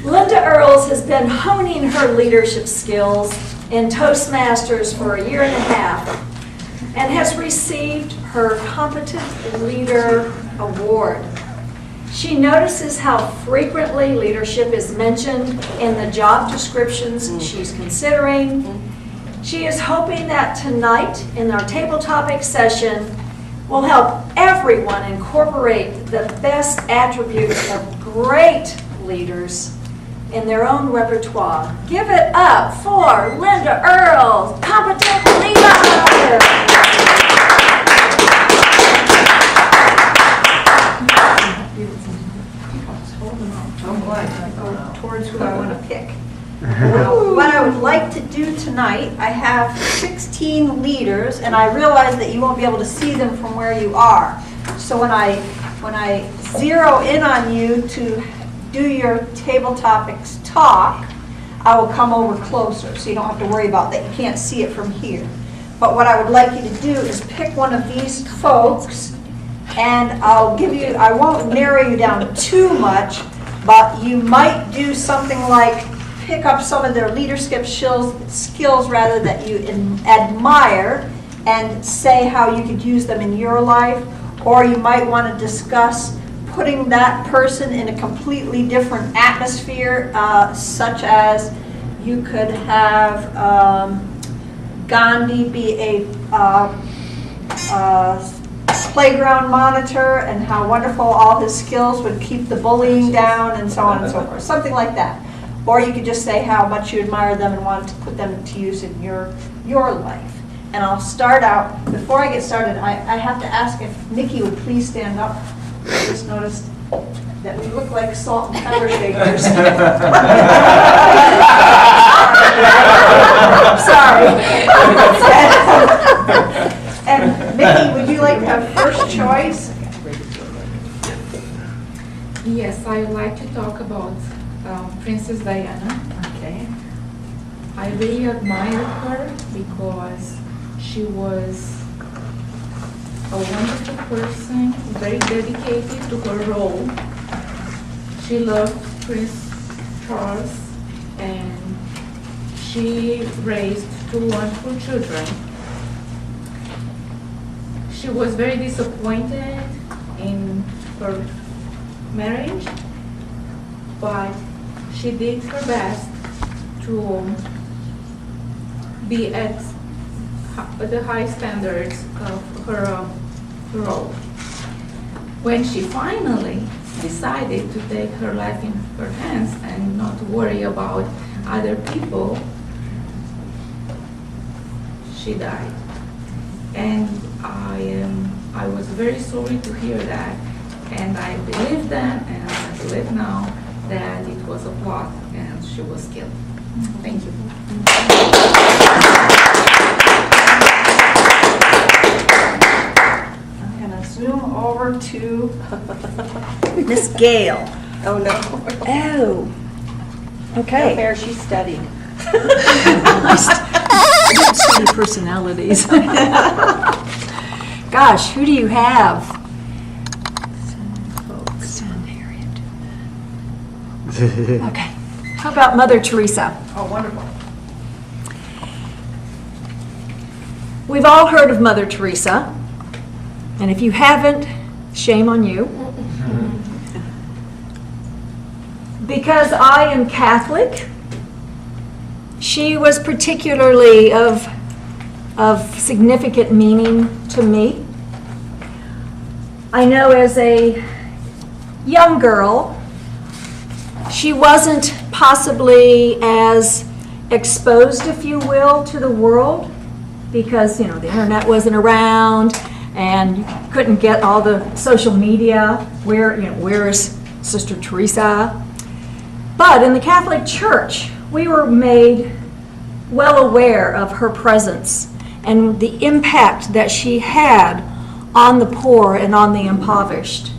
Linda Earls has been honing her leadership skills in Toastmasters for 1.5 years and has received her Competent Leader Award. She notices how frequently leadership is mentioned in the job descriptions she's considering. She is hoping that tonight in our table topic session will help everyone incorporate the best attributes of great leaders in their own repertoire. Give it up for Linda Earls, Competent Leader. Towards who I want to pick. What I would like to do tonight, I have 16 leaders, and I realize that you won't be able to see them from where you are. So when I zero in on you to do your table topics talk, I will come over closer, so you don't have to worry about that. You can't see it from here. But what I would like you to do is pick one of these folks, and I'll give you, I won't narrow you down too much, but you might do something like pick up some of their leadership skills rather that you admire and say how you could use them in your life, or you might want to discuss putting that person in a completely different atmosphere, such as you could have Gandhi be a playground monitor and how wonderful all his skills would keep the bullying down and so on and so forth, something like that. Or you could just say how much you admire them and want to put them to use in your life. And I'll start out, before I get started, I have to ask if Micki would please stand up. I just noticed that we look like salt and pepper shakers. Sorry. And Micki, would you like to have first choice? Yes, I would like to talk about Princess Diana. Okay. I really admire her because she she was a wonderful person, very dedicated to her role. She loved Prince Charles, and she raised two wonderful children. She was very disappointed in her marriage, but she did her best to be at the high standards of her role. When she finally decided to take her life in her hands and not worry about other people, she died. And I was very sorry to hear that, and I believe then and I believe now that it was a plot and she was killed. Thank you. I'm gonna zoom over to Miss Gail. Oh, no. Oh, No okay. fair, she studied. I don't see any personalities. Gosh, who do you have? Okay. How about Mother Teresa? Oh, wonderful. We've all heard of Mother Teresa, and if you haven't, shame on you. Because I am Catholic, she was particularly of significant meaning to me. I know as a young girl, she wasn't possibly as exposed, if you will, to the world because, the internet wasn't around and you couldn't get all the social media. Where is Sister Theresa? But in the Catholic Church, we were made well aware of her presence and the impact that she had on the poor and on the impoverished.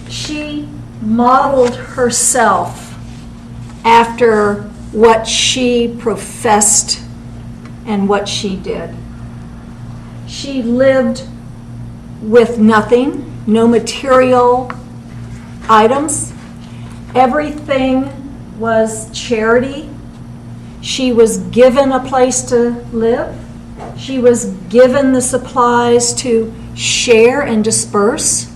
She modeled herself after what she professed and what she did. She lived with nothing, no material items. Everything was charity. She was given a place to live. She was given the supplies to share and disperse.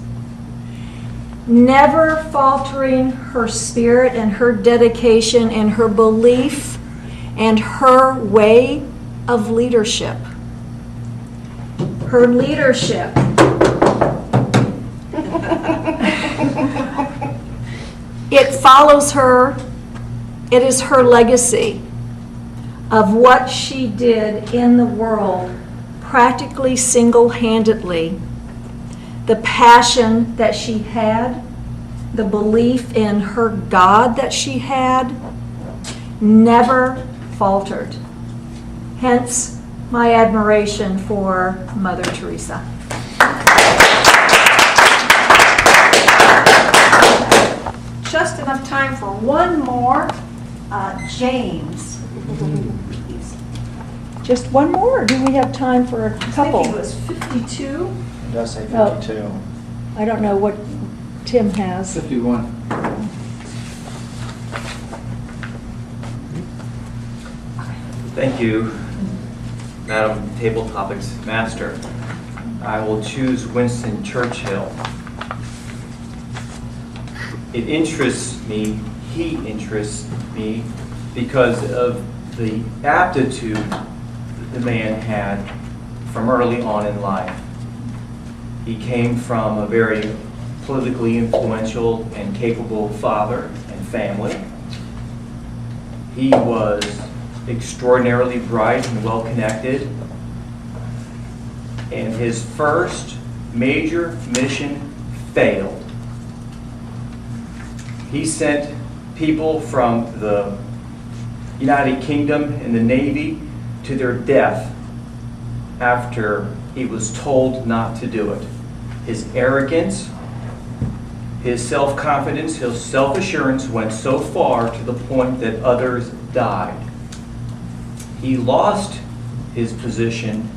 Never faltering her spirit and her dedication and her belief and her way of leadership. Her leadership. It follows her. It is her legacy of what she did in the world, practically single-handedly. The passion that she had, the belief in her God that she had, never faltered. Hence, my admiration for Mother Teresa. Just enough time for one more. James. Just one more, or do we have time for a I think couple? he was 52. It does say Oh. 52. I don't know what Tim has. 51. Thank you, Madam Table Topics Master. I will choose Winston Churchill. It interests me, he interests me, because of the aptitude the man had from early on in life. He came from a very politically influential and capable father and family. He was extraordinarily bright and well-connected. And his first major mission failed. He sent people from the United Kingdom and the Navy to their death after he was told not to do it. His arrogance, his self-confidence, his self-assurance went so far to the point that others died. He lost his position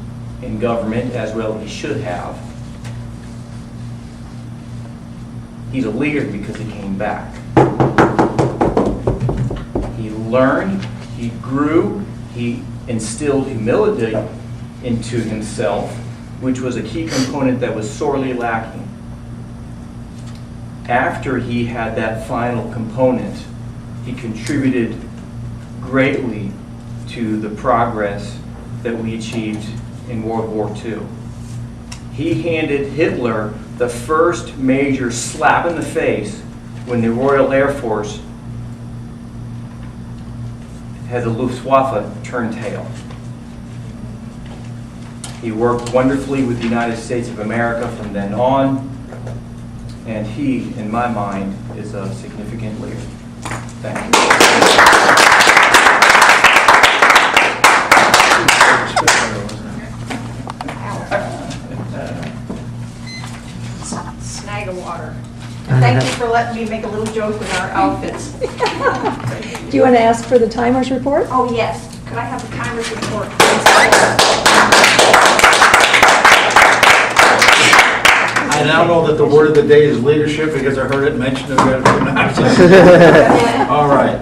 in government, as well he should have. He's a leader because he came back. He learned, he grew, he instilled humility into himself, which was a key component that was sorely lacking. After he had that final component, he contributed greatly to the progress that we achieved in World War II. He handed Hitler the first major slap in the face when the Royal Air Force had the Luftwaffe turn tail. He worked wonderfully with the United States of America from then on, and he, in my mind, is a significant leader. Thank you. Snag of water. Thank you for letting me make a little joke with our outfits. Do you want to ask for the timer's report? Oh, yes. Could I have the timer's report? I now know that the word of the day is leadership because I heard it mentioned a few times. All right.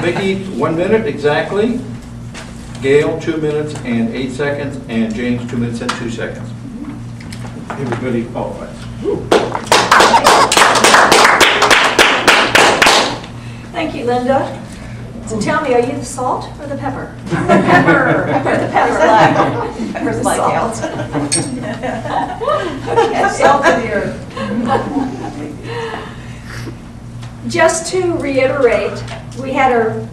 Micki, 1 minute exactly. Gail, 2 minutes and 8 seconds. And James, 2 minutes and 2 seconds. Everybody qualifies. Thank you, Linda. So tell me, are you the salt or the pepper? Pepper. You're the pepper. Pepper's like Gail. Salt of the earth. Just to reiterate, we had a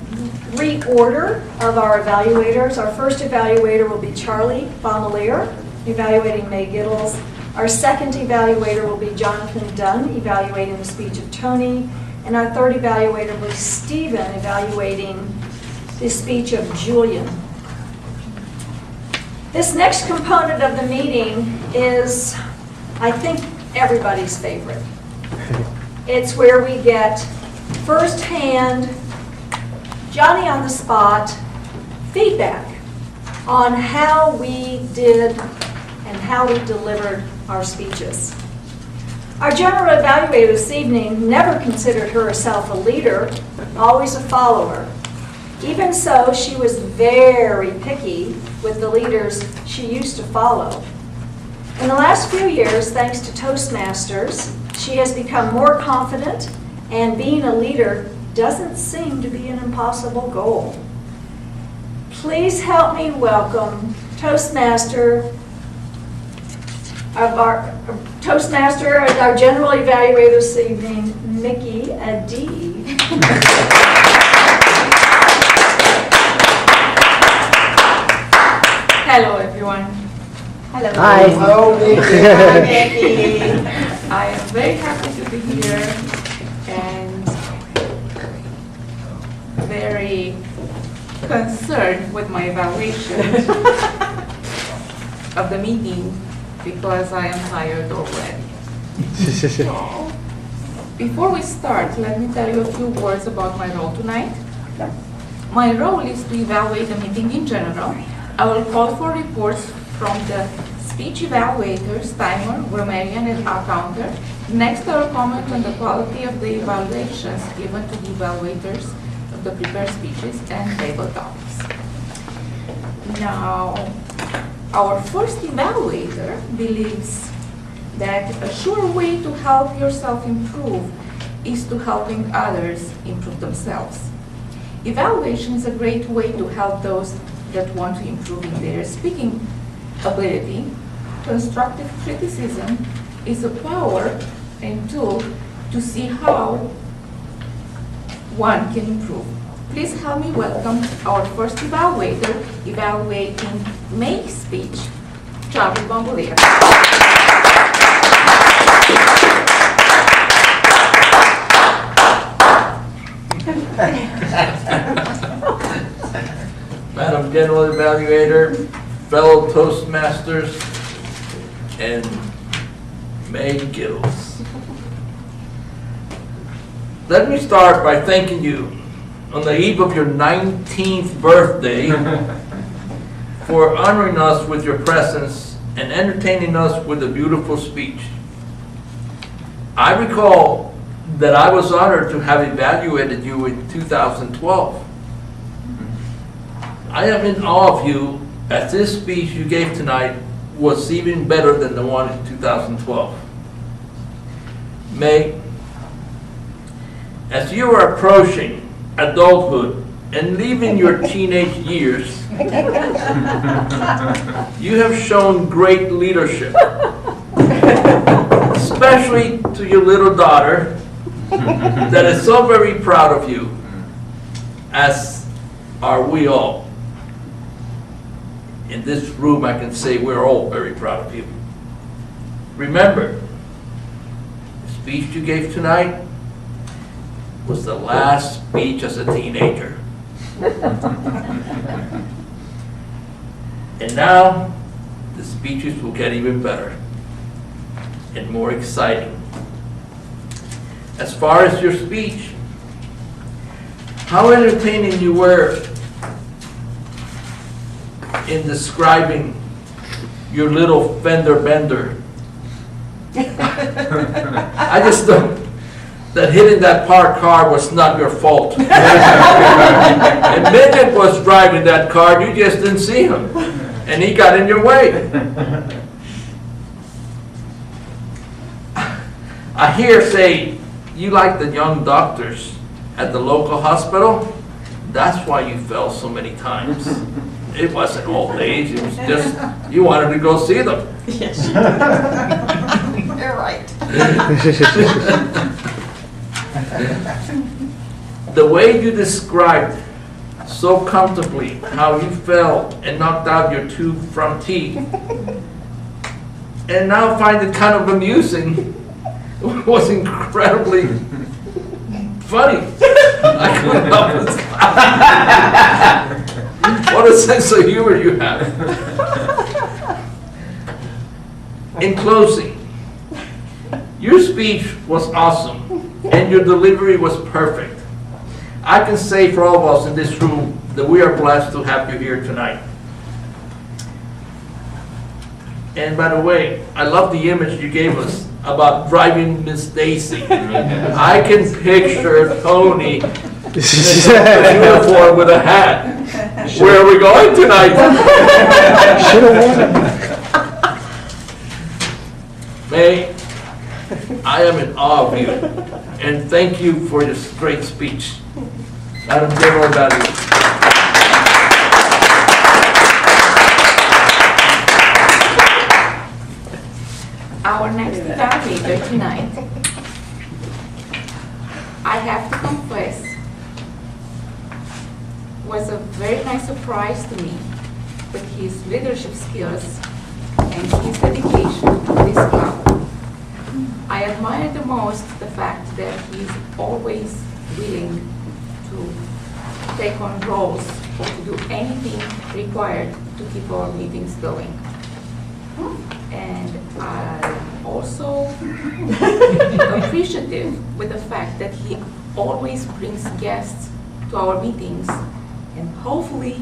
reorder of our evaluators. Our first evaluator will be Charlie Baumelier, evaluating May Gitles. Our second evaluator will be Jonathan Dunn, evaluating the speech of Toni. And our third evaluator will be Stephen, evaluating the speech of Julian. This next component of the meeting is, I think, everybody's favorite. It's where we get firsthand, Johnny on the spot feedback on how we did and how we delivered our speeches. Our general evaluator this evening never considered herself a leader, always a follower. Even so, she was very picky with the leaders she used to follow. In the last few years, thanks to Toastmasters, she has become more confident, and being a leader doesn't seem to be an impossible goal. Please help me welcome Toastmaster and our general evaluator this evening, Micki Adee. Hello, everyone. Hello. Hi. Hello, Micki. I am very happy to be here and very concerned with my evaluation of the meeting because I am tired already. Before we start, let me tell you a few words about my role tonight. My role is to evaluate the meeting in general. I will call for reports from the speech evaluators, timer, grammarian, and counter. Next, I will comment on the quality of the evaluations given to the evaluators of the prepared speeches and table topics. Now, our first evaluator believes that a sure way to help yourself improve is to helping others improve themselves. Evaluation is a great way to help those that want to improve in their speaking ability. Constructive criticism is a power and tool to see how one can improve. Please help me welcome our first evaluator, evaluating May's speech, Charlie Baumelier. Madam General Evaluator, fellow Toastmasters, and May Gitles. Let me start by thanking you on the eve of your 19th birthday for honoring us with your presence and entertaining us with a beautiful speech. I recall that I was honored to have evaluated you in 2012. I am in awe of you, as this speech you gave tonight was even better than the one in 2012. May, as you are approaching adulthood and leaving your teenage years, you have shown great leadership, especially to your little daughter that is so very proud of you, as are we all. In this room, I can say we're all very proud of you. Remember, the speech you gave tonight was the last speech as a teenager. And now, the speeches will get even better and more exciting. As far as your speech, how entertaining you were in describing your little fender bender. I just thought that hitting that parked car was not your fault. And Midget was driving that car, you just didn't see him. And he got in your way. I hear say you like the young doctors at the local hospital. That's why you fell so many times. It wasn't old age, it was just you wanted to go see them. Yes. You're right. The way you described so comfortably how you fell and knocked out your 2 front teeth, and now find it kind of amusing, was incredibly funny. I couldn't help but laugh. What a sense of humor you have. In closing, your speech was awesome and your delivery was perfect. I can say for all of us in this room that we are blessed to have you here tonight. And by the way, I love the image you gave us about driving Miss Daisy. I can picture Toni in a uniform with a hat. Where are we going tonight? Should have won. May, I am in awe of you, and thank you for this great speech. Madam General Evaluator. Our next evaluator tonight, I have to confess, was a very nice surprise to me with his leadership skills and his dedication to this club. I admire the most the fact that he's always willing to take on roles or to do anything required to keep our meetings going. And I'm also appreciative with the fact that he always brings guests to our meetings and hopefully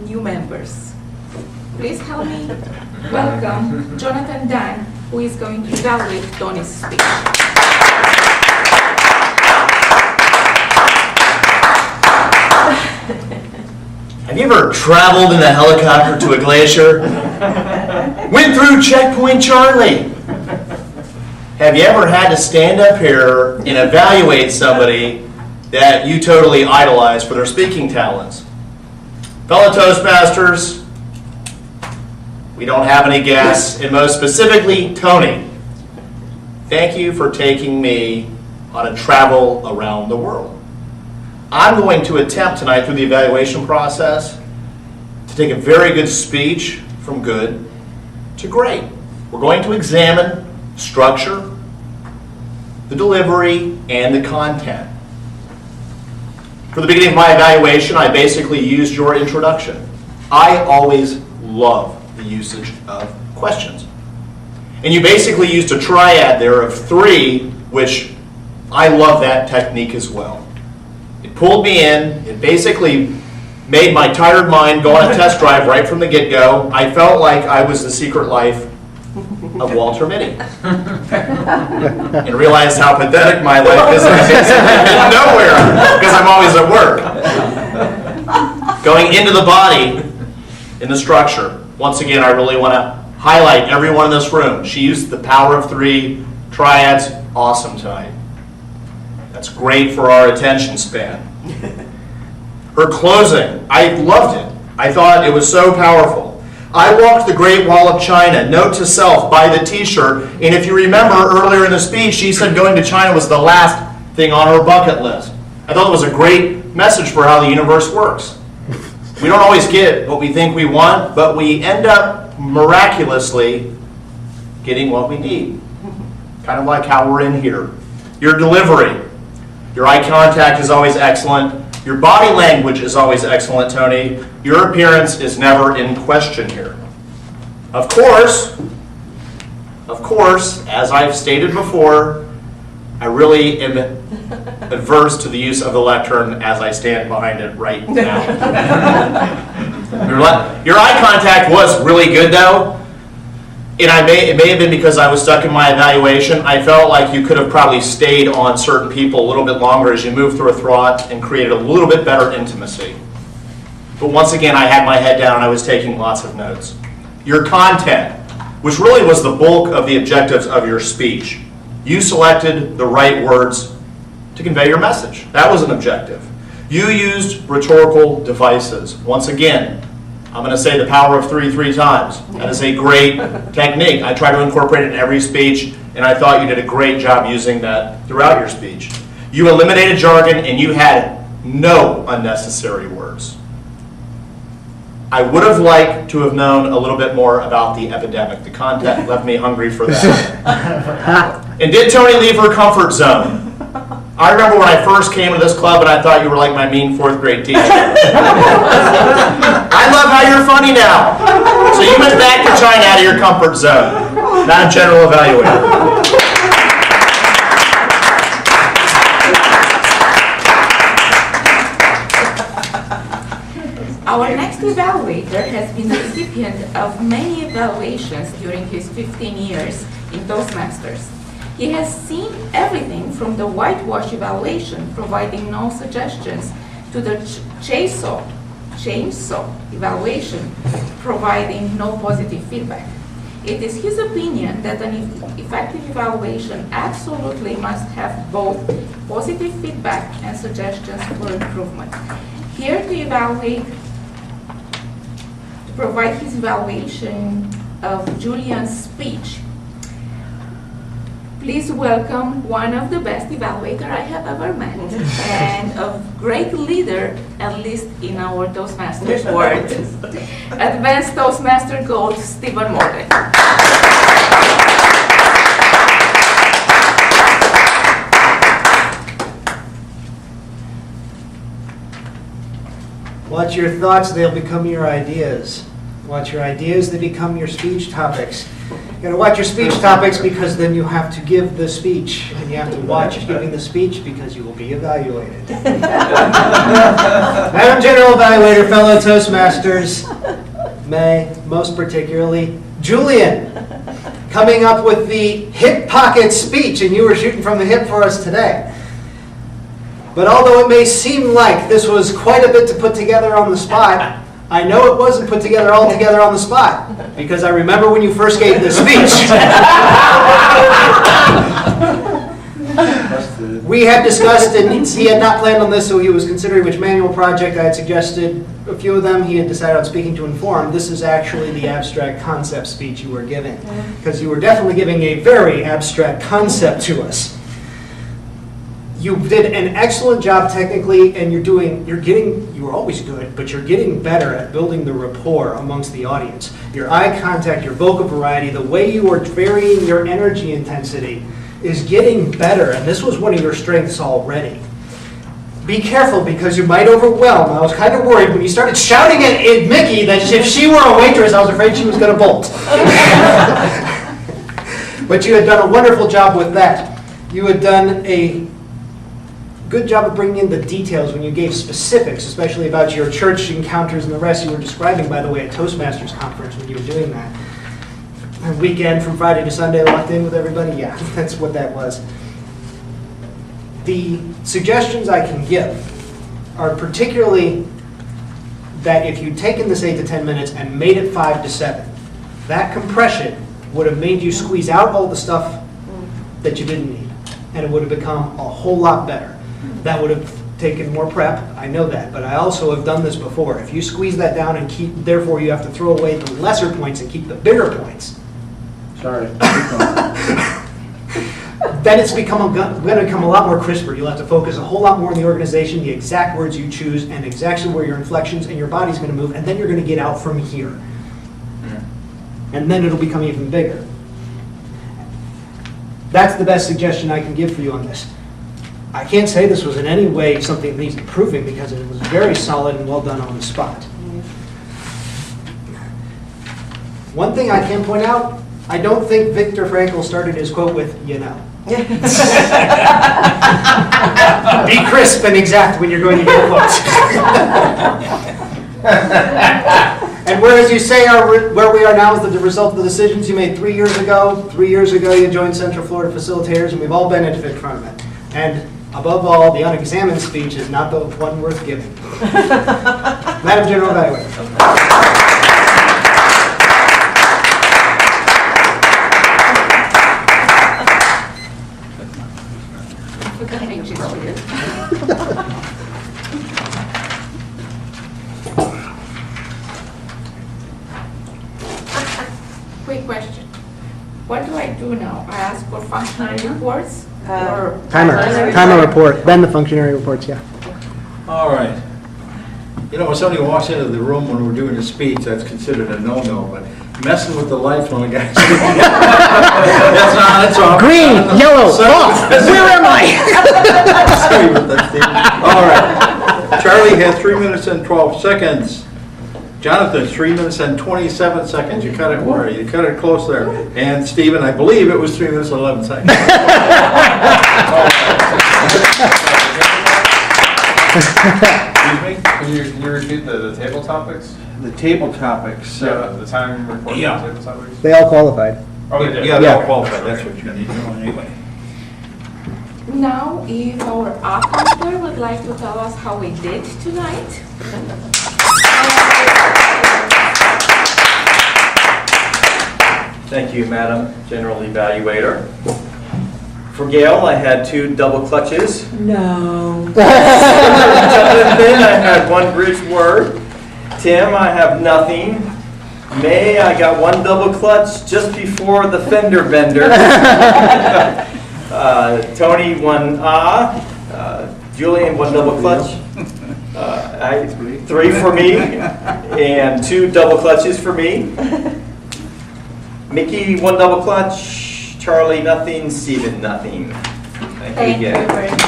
new members. Please help me welcome Jonathan Dan, who is going to evaluate Toni's speech. Have you ever traveled in a helicopter to a glacier? Went through Checkpoint Charlie? Have you ever had to stand up here and evaluate somebody that you totally idolize for their speaking talents? Fellow Toastmasters, we don't have any guests, and most specifically, Toni. Thank you for taking me on a travel around the world. I'm going to attempt tonight through the evaluation process to take a very good speech from good to great. We're going to examine structure, the delivery, and the content. For the beginning of my evaluation, I basically used your introduction. I always love the usage of questions. And you basically used a triad there of 3, which I love that technique as well. It pulled me in, it basically made my tired mind go on a test drive right from the get-go. I felt like I was the secret life of Walter Mitty. And realized how pathetic my life is in nowhere, because I'm always at work. Going into the body, in the structure, once again, I really want to highlight everyone in this room. She used the power of 3 triads. Awesome tonight. That's great for our attention span. Her closing, I loved it. I thought it was so powerful. I walked the Great Wall of China. Note to self, buy the t-shirt. And if you remember earlier in the speech, she said going to China was the last thing on her bucket list. I thought it was a great message for how the universe works. We don't always get what we think we want, but we end up miraculously getting what we need. Kind of like how we're in here. Your delivery, your eye contact is always excellent. Your body language is always excellent, Toni. Your appearance is never in question here. Of course, as I've stated before, I really am adverse to the use of the lectern as I stand behind it right now. Your eye contact was really good, though. And it may have been because I was stuck in my evaluation. I felt like you could have probably stayed on certain people a little bit longer as you moved through a thought and created a little bit better intimacy. But once again, I had my head down and I was taking lots of notes. Your content, which really was the bulk of the objectives of your speech. You selected the right words to convey your message. That was an objective. You used rhetorical devices. Once again, I'm going to say the power of 3 times. That is a great technique. I try to incorporate it in every speech, and I thought you did a great job using that throughout your speech. You eliminated jargon, and you had no unnecessary words. I would have liked to have known a little bit more about the epidemic. The content left me hungry for that. And did Toni leave her comfort zone? I remember when I first came to this club and I thought you were like my mean 4th grade teacher. I love how you're funny now. So you went back to China out of your comfort zone. Not a general evaluator. Our next evaluator has been the recipient of many evaluations during his 15 years in Toastmasters. He has seen everything from the whitewash evaluation, providing no suggestions, to the chainsaw evaluation, providing no positive feedback. It is his opinion that an effective evaluation absolutely must have both positive feedback and suggestions for improvement. Here to provide his evaluation of Julian's speech, please welcome one of the best evaluators I have ever met and a great leader, at least in our Toastmasters world, Advanced Toastmaster Gold, Stephen Morgan. Watch your thoughts, they'll become your ideas. Watch your ideas, they become your speech topics. You gotta watch your speech topics because then you have to give the speech. And you have to watch giving the speech because you will be evaluated. Madam General Evaluator, fellow Toastmasters, May, most particularly, Julian, coming up with the hip pocket speech, and you were shooting from the hip for us today. But although it may seem like this was quite a bit to put together on the spot, I know it wasn't put together all together on the spot, because I remember when you first gave this speech. We had discussed, and he had not planned on this, so he was considering which manual project I had suggested. A few of them he had decided on speaking to inform. This is actually the abstract concept speech you were giving, because you were definitely giving a very abstract concept to us. You did an excellent job technically, and you were always good, but you're getting better at building the rapport amongst the audience. Your eye contact, your vocal variety, the way you are varying your energy intensity is getting better, and this was one of your strengths already. Be careful, because you might overwhelm. I was kind of worried when you started shouting at Micki that if she were a waitress, I was afraid she was going to bolt. But you had done a wonderful job with that. You had done a good job of bringing in the details when you gave specifics, especially about your church encounters and the rest you were describing, by the way, at Toastmasters conference when you were doing that. A weekend from Friday to Sunday locked in with everybody? Yeah, that's what that was. The suggestions I can give are particularly that if you'd taken this 8 to 10 minutes and made it 5 to 7, that compression would have made you squeeze out all the stuff that you didn't need, and it would have become a whole lot better. That would have taken more prep, I know that, but I also have done this before. If you squeeze that down and therefore you have to throw away the lesser points and keep the bigger points, Sorry. then it's going to become a lot more crisper. You'll have to focus a whole lot more on the organization, the exact words you choose, and exactly where your inflections and your body's going to move, and then you're going to get out from here. And then it'll become even bigger. That's the best suggestion I can give for you on this. I can't say this was in any way something that needs improving because it was very solid and well done on the spot. One thing I can point out, I don't think Viktor Frankl started his quote with, you know. Be crisp and exact when you're going to give quotes. And whereas you say where we are now is the result of the decisions you made 3 years ago. 3 years ago you joined Central Florida Facilitators, and we've all benefited from it. And above all, the unexamined speech is not the one worth giving. Madam General Evaluator. Quick question. What do I do now? I ask for functionary reports? Or Timer report, then the functionary reports, yeah. All right. You know, when somebody walks into the room when we're doing a speech, that's considered a no-no, but messing with the lights when we got... That's all. Green, yellow, off, where am I? Sorry about that, Steve. All right. Charlie had 3 minutes and 12 seconds. Jonathan, 3 minutes and 27 seconds. You cut it where? You cut it close there. And Stephen, I believe it was 3 minutes and 11 seconds. Excuse me? Can you repeat the table topics? The table topics. The time report Yeah. on the table topics? They all qualified. Oh, they did? Yeah, they're all qualified. That's what you need to know anyway. now, if our accountant would like to tell us how we did tonight. Thank you, Madam General Evaluator. For Gail, I had 2 double clutches. No. Jonathan, I had 1 bridge word. Tim, I have nothing. May, I got 1 double clutch just before the fender bender. Toni, 1 Julian, 1 double clutch. 3 for me, and 2 double clutches for me. Micki, 1 double clutch. Charlie, nothing. Stephen, nothing. Thank you again. very much.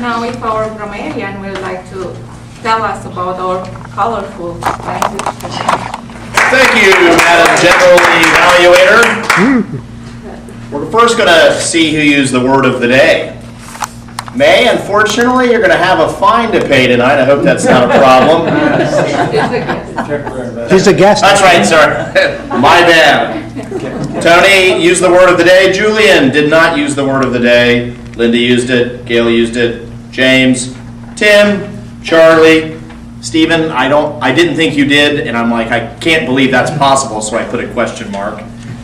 Now, if our grammarian would like to tell us about our colorful language tonight. Thank you, Madam General Evaluator. We're first going to see who used the word of the day. May, unfortunately, you're going to have a fine to pay tonight. I hope that's not a problem. He's a guest. That's right, sir. My bad. Toni used the word of the day. Julian did not use the word of the day. Linda used it. Gail used it. James, Tim, Charlie, Stephen, I didn't think you did, and I'm like, I can't believe that's possible, so I put a question mark.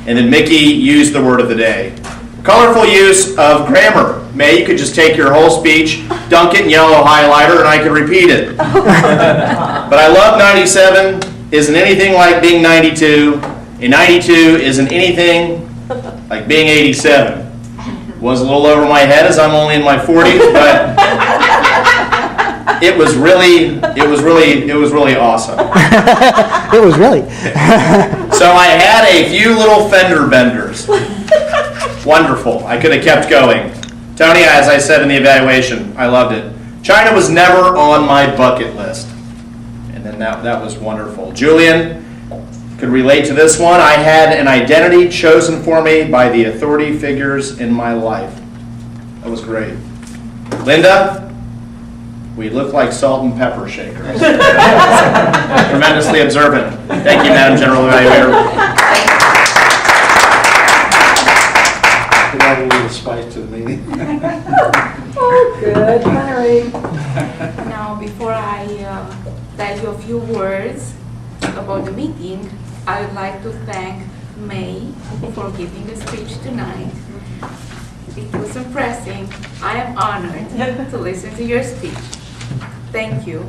And then Micki used the word of the day. Colorful use of grammar. May, you could just take your whole speech, dunk it in yellow highlighter, and I could repeat it. But I love 97. Isn't anything like being 92. And 92 isn't anything like being 87. Was a little over my head as I'm only in my 40s, but it was really awesome. It was really. So I had a few little fender benders. Wonderful. I could have kept going. Toni, as I said in the evaluation, I loved it. China was never on my bucket list. And then that was wonderful. Julian, could relate to this one. I had an identity chosen for me by the authority figures in my life. That was great. Linda, we look like salt and pepper shakers. Tremendously observant. Thank you, Madam General Evaluator. Could add a little spice to the meeting. Oh, good, Larry. Now, before I tell you a few words about the meeting, I would like to thank May for giving the speech tonight. It was impressive. I am honored to listen to your speech. Thank you.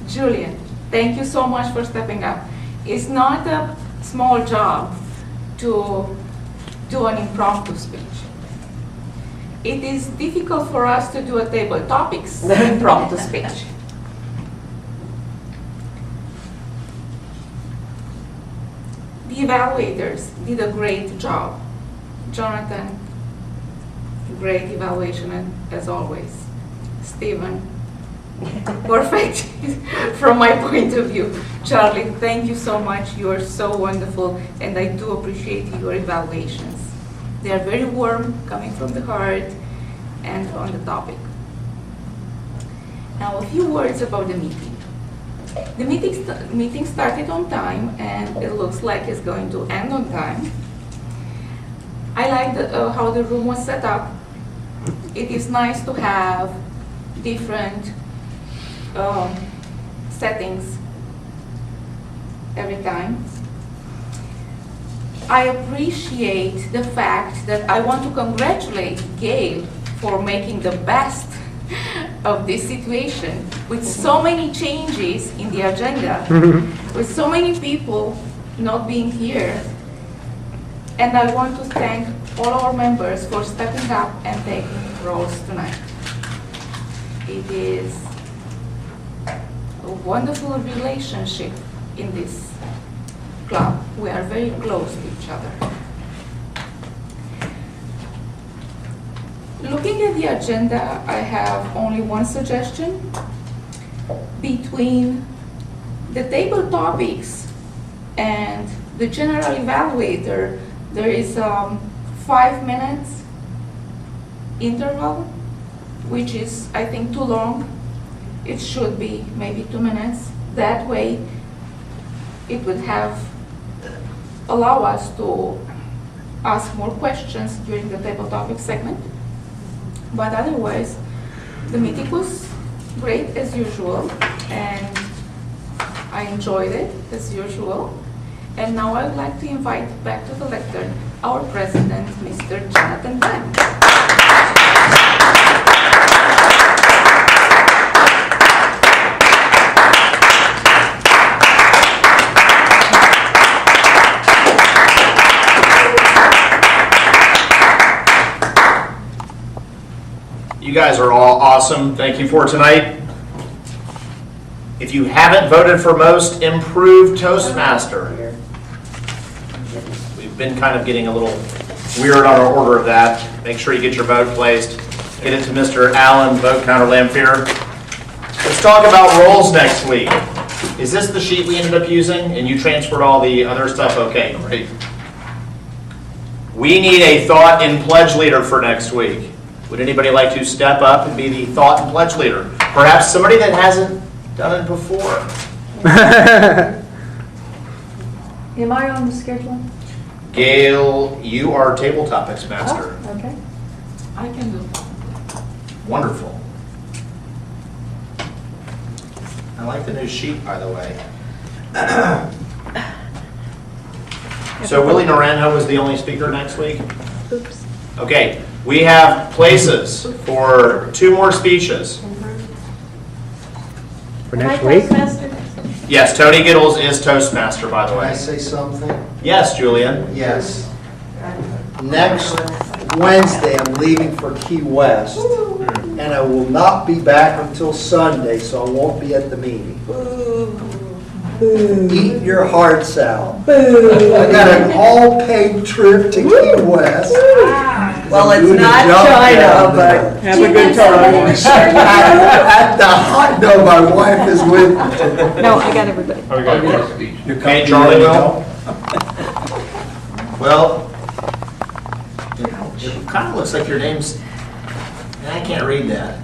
Julian, thank you so much for stepping up. It's not a small job to do an impromptu speech. It is difficult for us to do a table topics impromptu speech. The evaluators did a great job. Jonathan, great evaluation as always. Stephen, perfect from my point of view. Charlie, thank you so much. You are so wonderful, and I do appreciate your evaluations. They are very warm, coming from the heart, and on the topic. Now, a few words about the meeting. The meeting started on time, and it looks like it's going to end on time. I like how the room was set up. It is nice to have different settings every time. I appreciate the fact that I want to congratulate Gail for making the best of this situation with so many changes in the agenda, with so many people not being here. And I want to thank all our members for stepping up and taking roles tonight. It is a wonderful relationship in this club. We are very close to each other. Looking at the agenda, I have only one suggestion. Between the table topics and the general evaluator, there is 5 minutes interval, which is, I think, too long. It should be maybe 2 minutes. That way, it would allow us to ask more questions during the table topic segment. But otherwise, the meeting was great as usual, and I enjoyed it as usual. And now I would like to invite back to the lectern our president, Mr. Jonathan Dunn. You guys are all awesome. Thank you for tonight. If you haven't voted for most improved Toastmaster, we've been kind of getting a little weird on our order of that. Make sure you get your vote placed. Get it to Mr. Allen, vote counter Lamphere. Let's talk about roles next week. Is this the sheet we ended up using and you transferred all the other stuff? Okay, great. We need a thought and pledge leader for next week. Would anybody like to step up and be the thought and pledge leader? Perhaps somebody that hasn't done it before. Am I on the schedule? Gail, you are table topics master. Oh, okay. I can do. Wonderful. I like the new sheet, by the way. So Willie Naranjo is the only speaker next week? Oops. Okay, we have places for 2 more speeches. For next week? Yes, Toni Gitles is Toastmaster, by the Can I way. say something? Yes, Julian. Yes. Next Wednesday, I'm leaving for Key West, and I will not be back until Sunday, so I won't be at the meeting. Eat your hearts out. I got an all-paid trip to Key West. Well, it's Good not job China, down but there. have a good time. At the No, my wife is with. No, I got everybody. I'll give a speech. Okay, Charlie will. Well, it kind of looks like your name's, and I can't read that.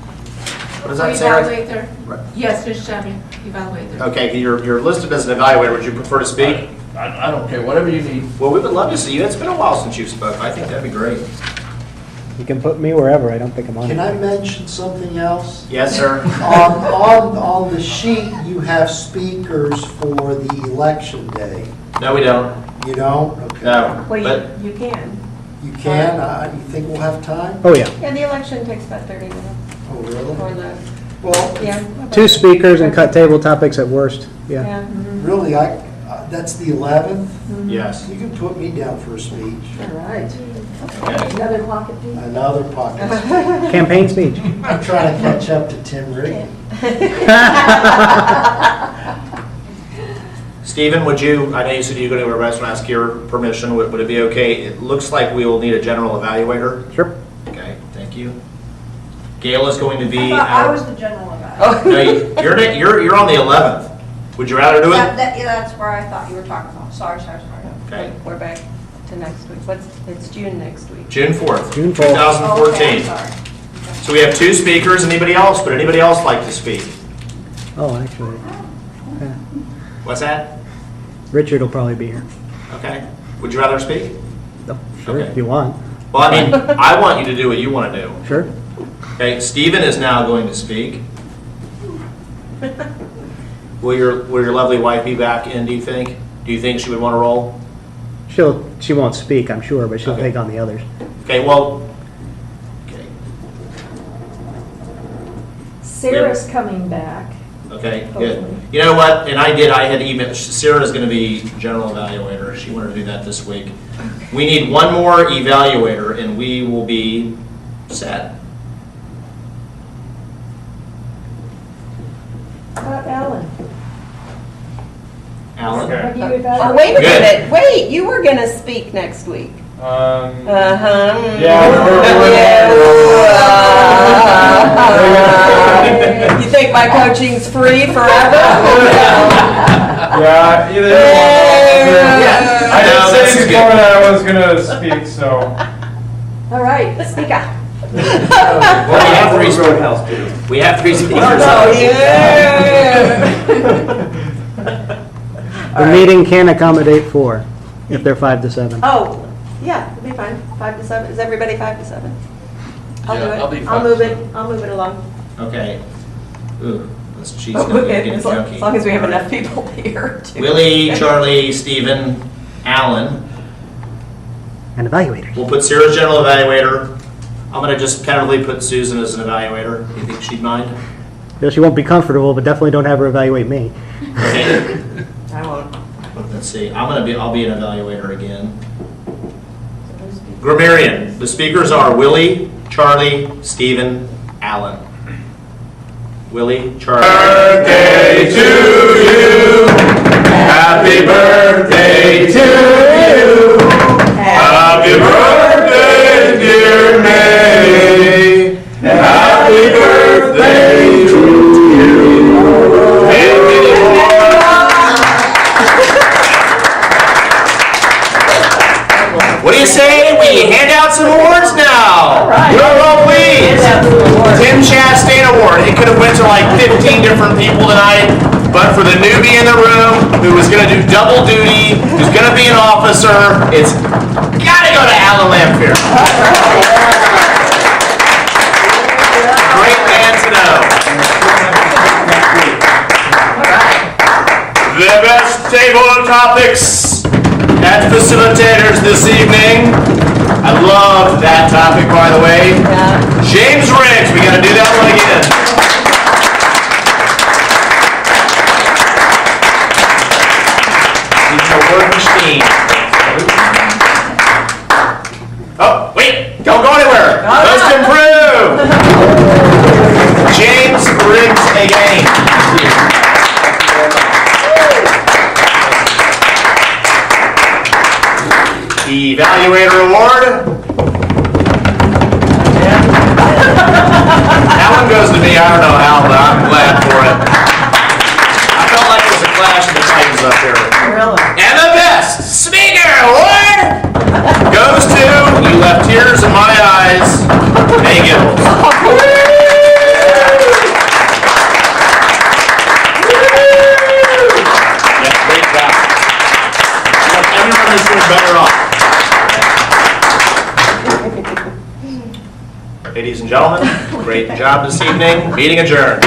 What does that say? Evaluator. Yes, Mr. Chairman, evaluator. Okay, you're listed as an evaluator. Would you prefer to speak? I don't care, whatever you need. Well, we would love to see you. It's been a while since you've spoken. I think that'd be great. You can put me wherever, I don't think I'm on Can it. I mention something else? Yes, sir. On the sheet, you have speakers for the election day. No, we don't. You don't? Okay. No. Well, But you can. You can? You think we'll have time? Oh, yeah. Yeah, the election takes about 30 minutes Oh, really? for the, Well, yeah. Two speakers and cut table topics at worst, yeah. Yeah. really, that's the 11th? yes. You can put me down for a speech. All right. Okay. Another pocket piece? Another pocket. Campaign speech. I'm trying to catch up to Tim Riggin. Stephen, would you, I know you said you're going to arrest and ask your permission. Would it be okay? It looks like we will need a general evaluator. Sure. Okay, thank you. Gail is going to be. I was the general evaluator. No, you're on the 11th. Would you rather do it? That's where I thought you were talking about. Sorry. Okay. We're back to next week. It's June next week. June 4th, June 4th. 2014. Okay, I'm sorry. So we have two speakers. Anybody else? Would anybody else like to speak? Oh, actually, yeah. What's that? Richard will probably be here. Okay. Would you rather speak? Oh, sure, Okay. if you want. Well, I mean, I want you to do what you want to do. Sure. Okay, Stephen is now going to speak. Will your lovely wife be back in, do you think? Do you think she would want to roll? She won't speak, I'm sure, but she'll Okay. take on the others. Okay, well, okay, Sarah's coming back. okay, good. You know what, and I had emailed, Sarah's going to be general evaluator. She wanted to do that this week. We need one more evaluator and we will be set. Alan. Alan? Okay. Have you Oh, evaluated? wait a Good. minute. Wait, you were going to speak next week. Uh-huh. Yeah. You think my coaching's free forever? Yeah, either Yeah. I No, didn't that's say good. before that I was gonna speak, so. All right, speak up. Well, we have three speakers. We have three speakers. The meeting can accommodate 4, if they're 5 to 7. Oh, yeah, it'll be fine. 5 to 7. Is everybody 5 to 7? I'll do Yeah, it. I'll be 5 I'll to move it. 7. I'll move it along. Okay. Ooh, she's going to be getting As junky. long as we have enough people here. too. Willie, Charlie, Stephen, Alan. And evaluators. We'll put Sarah as general evaluator. I'm going to just tentatively put Susan as an evaluator. Do you think she'd mind? Yeah, she won't be comfortable, but definitely don't have her evaluate me. Okay. I won't. Let's see. I'll be an evaluator again. Grammarian. The speakers are Willie, Charlie, Stephen, Alan. Willie, Charlie. Birthday to you. Happy birthday to you. Happy birthday, dear May. Happy birthday to you. And many more. What do you say? We hand out some awards now. We're all pleased. Tim Chastain Award. It could have went to like 15 different people tonight, but for the newbie in the room who was going to do double duty, who's going to be an officer, it's got to go to Alan Lamphere. Great man to know. The best table of topics and facilitators this evening. I love that topic, by the way. James Riggs, we got to do that one again. Need your word machine. Oh, wait, don't go anywhere. Most improved. James Riggs again. The Evaluator Award. That one goes to me. I don't know how, but I'm glad for it. Ladies and gentlemen, great job this evening. Meeting adjourned.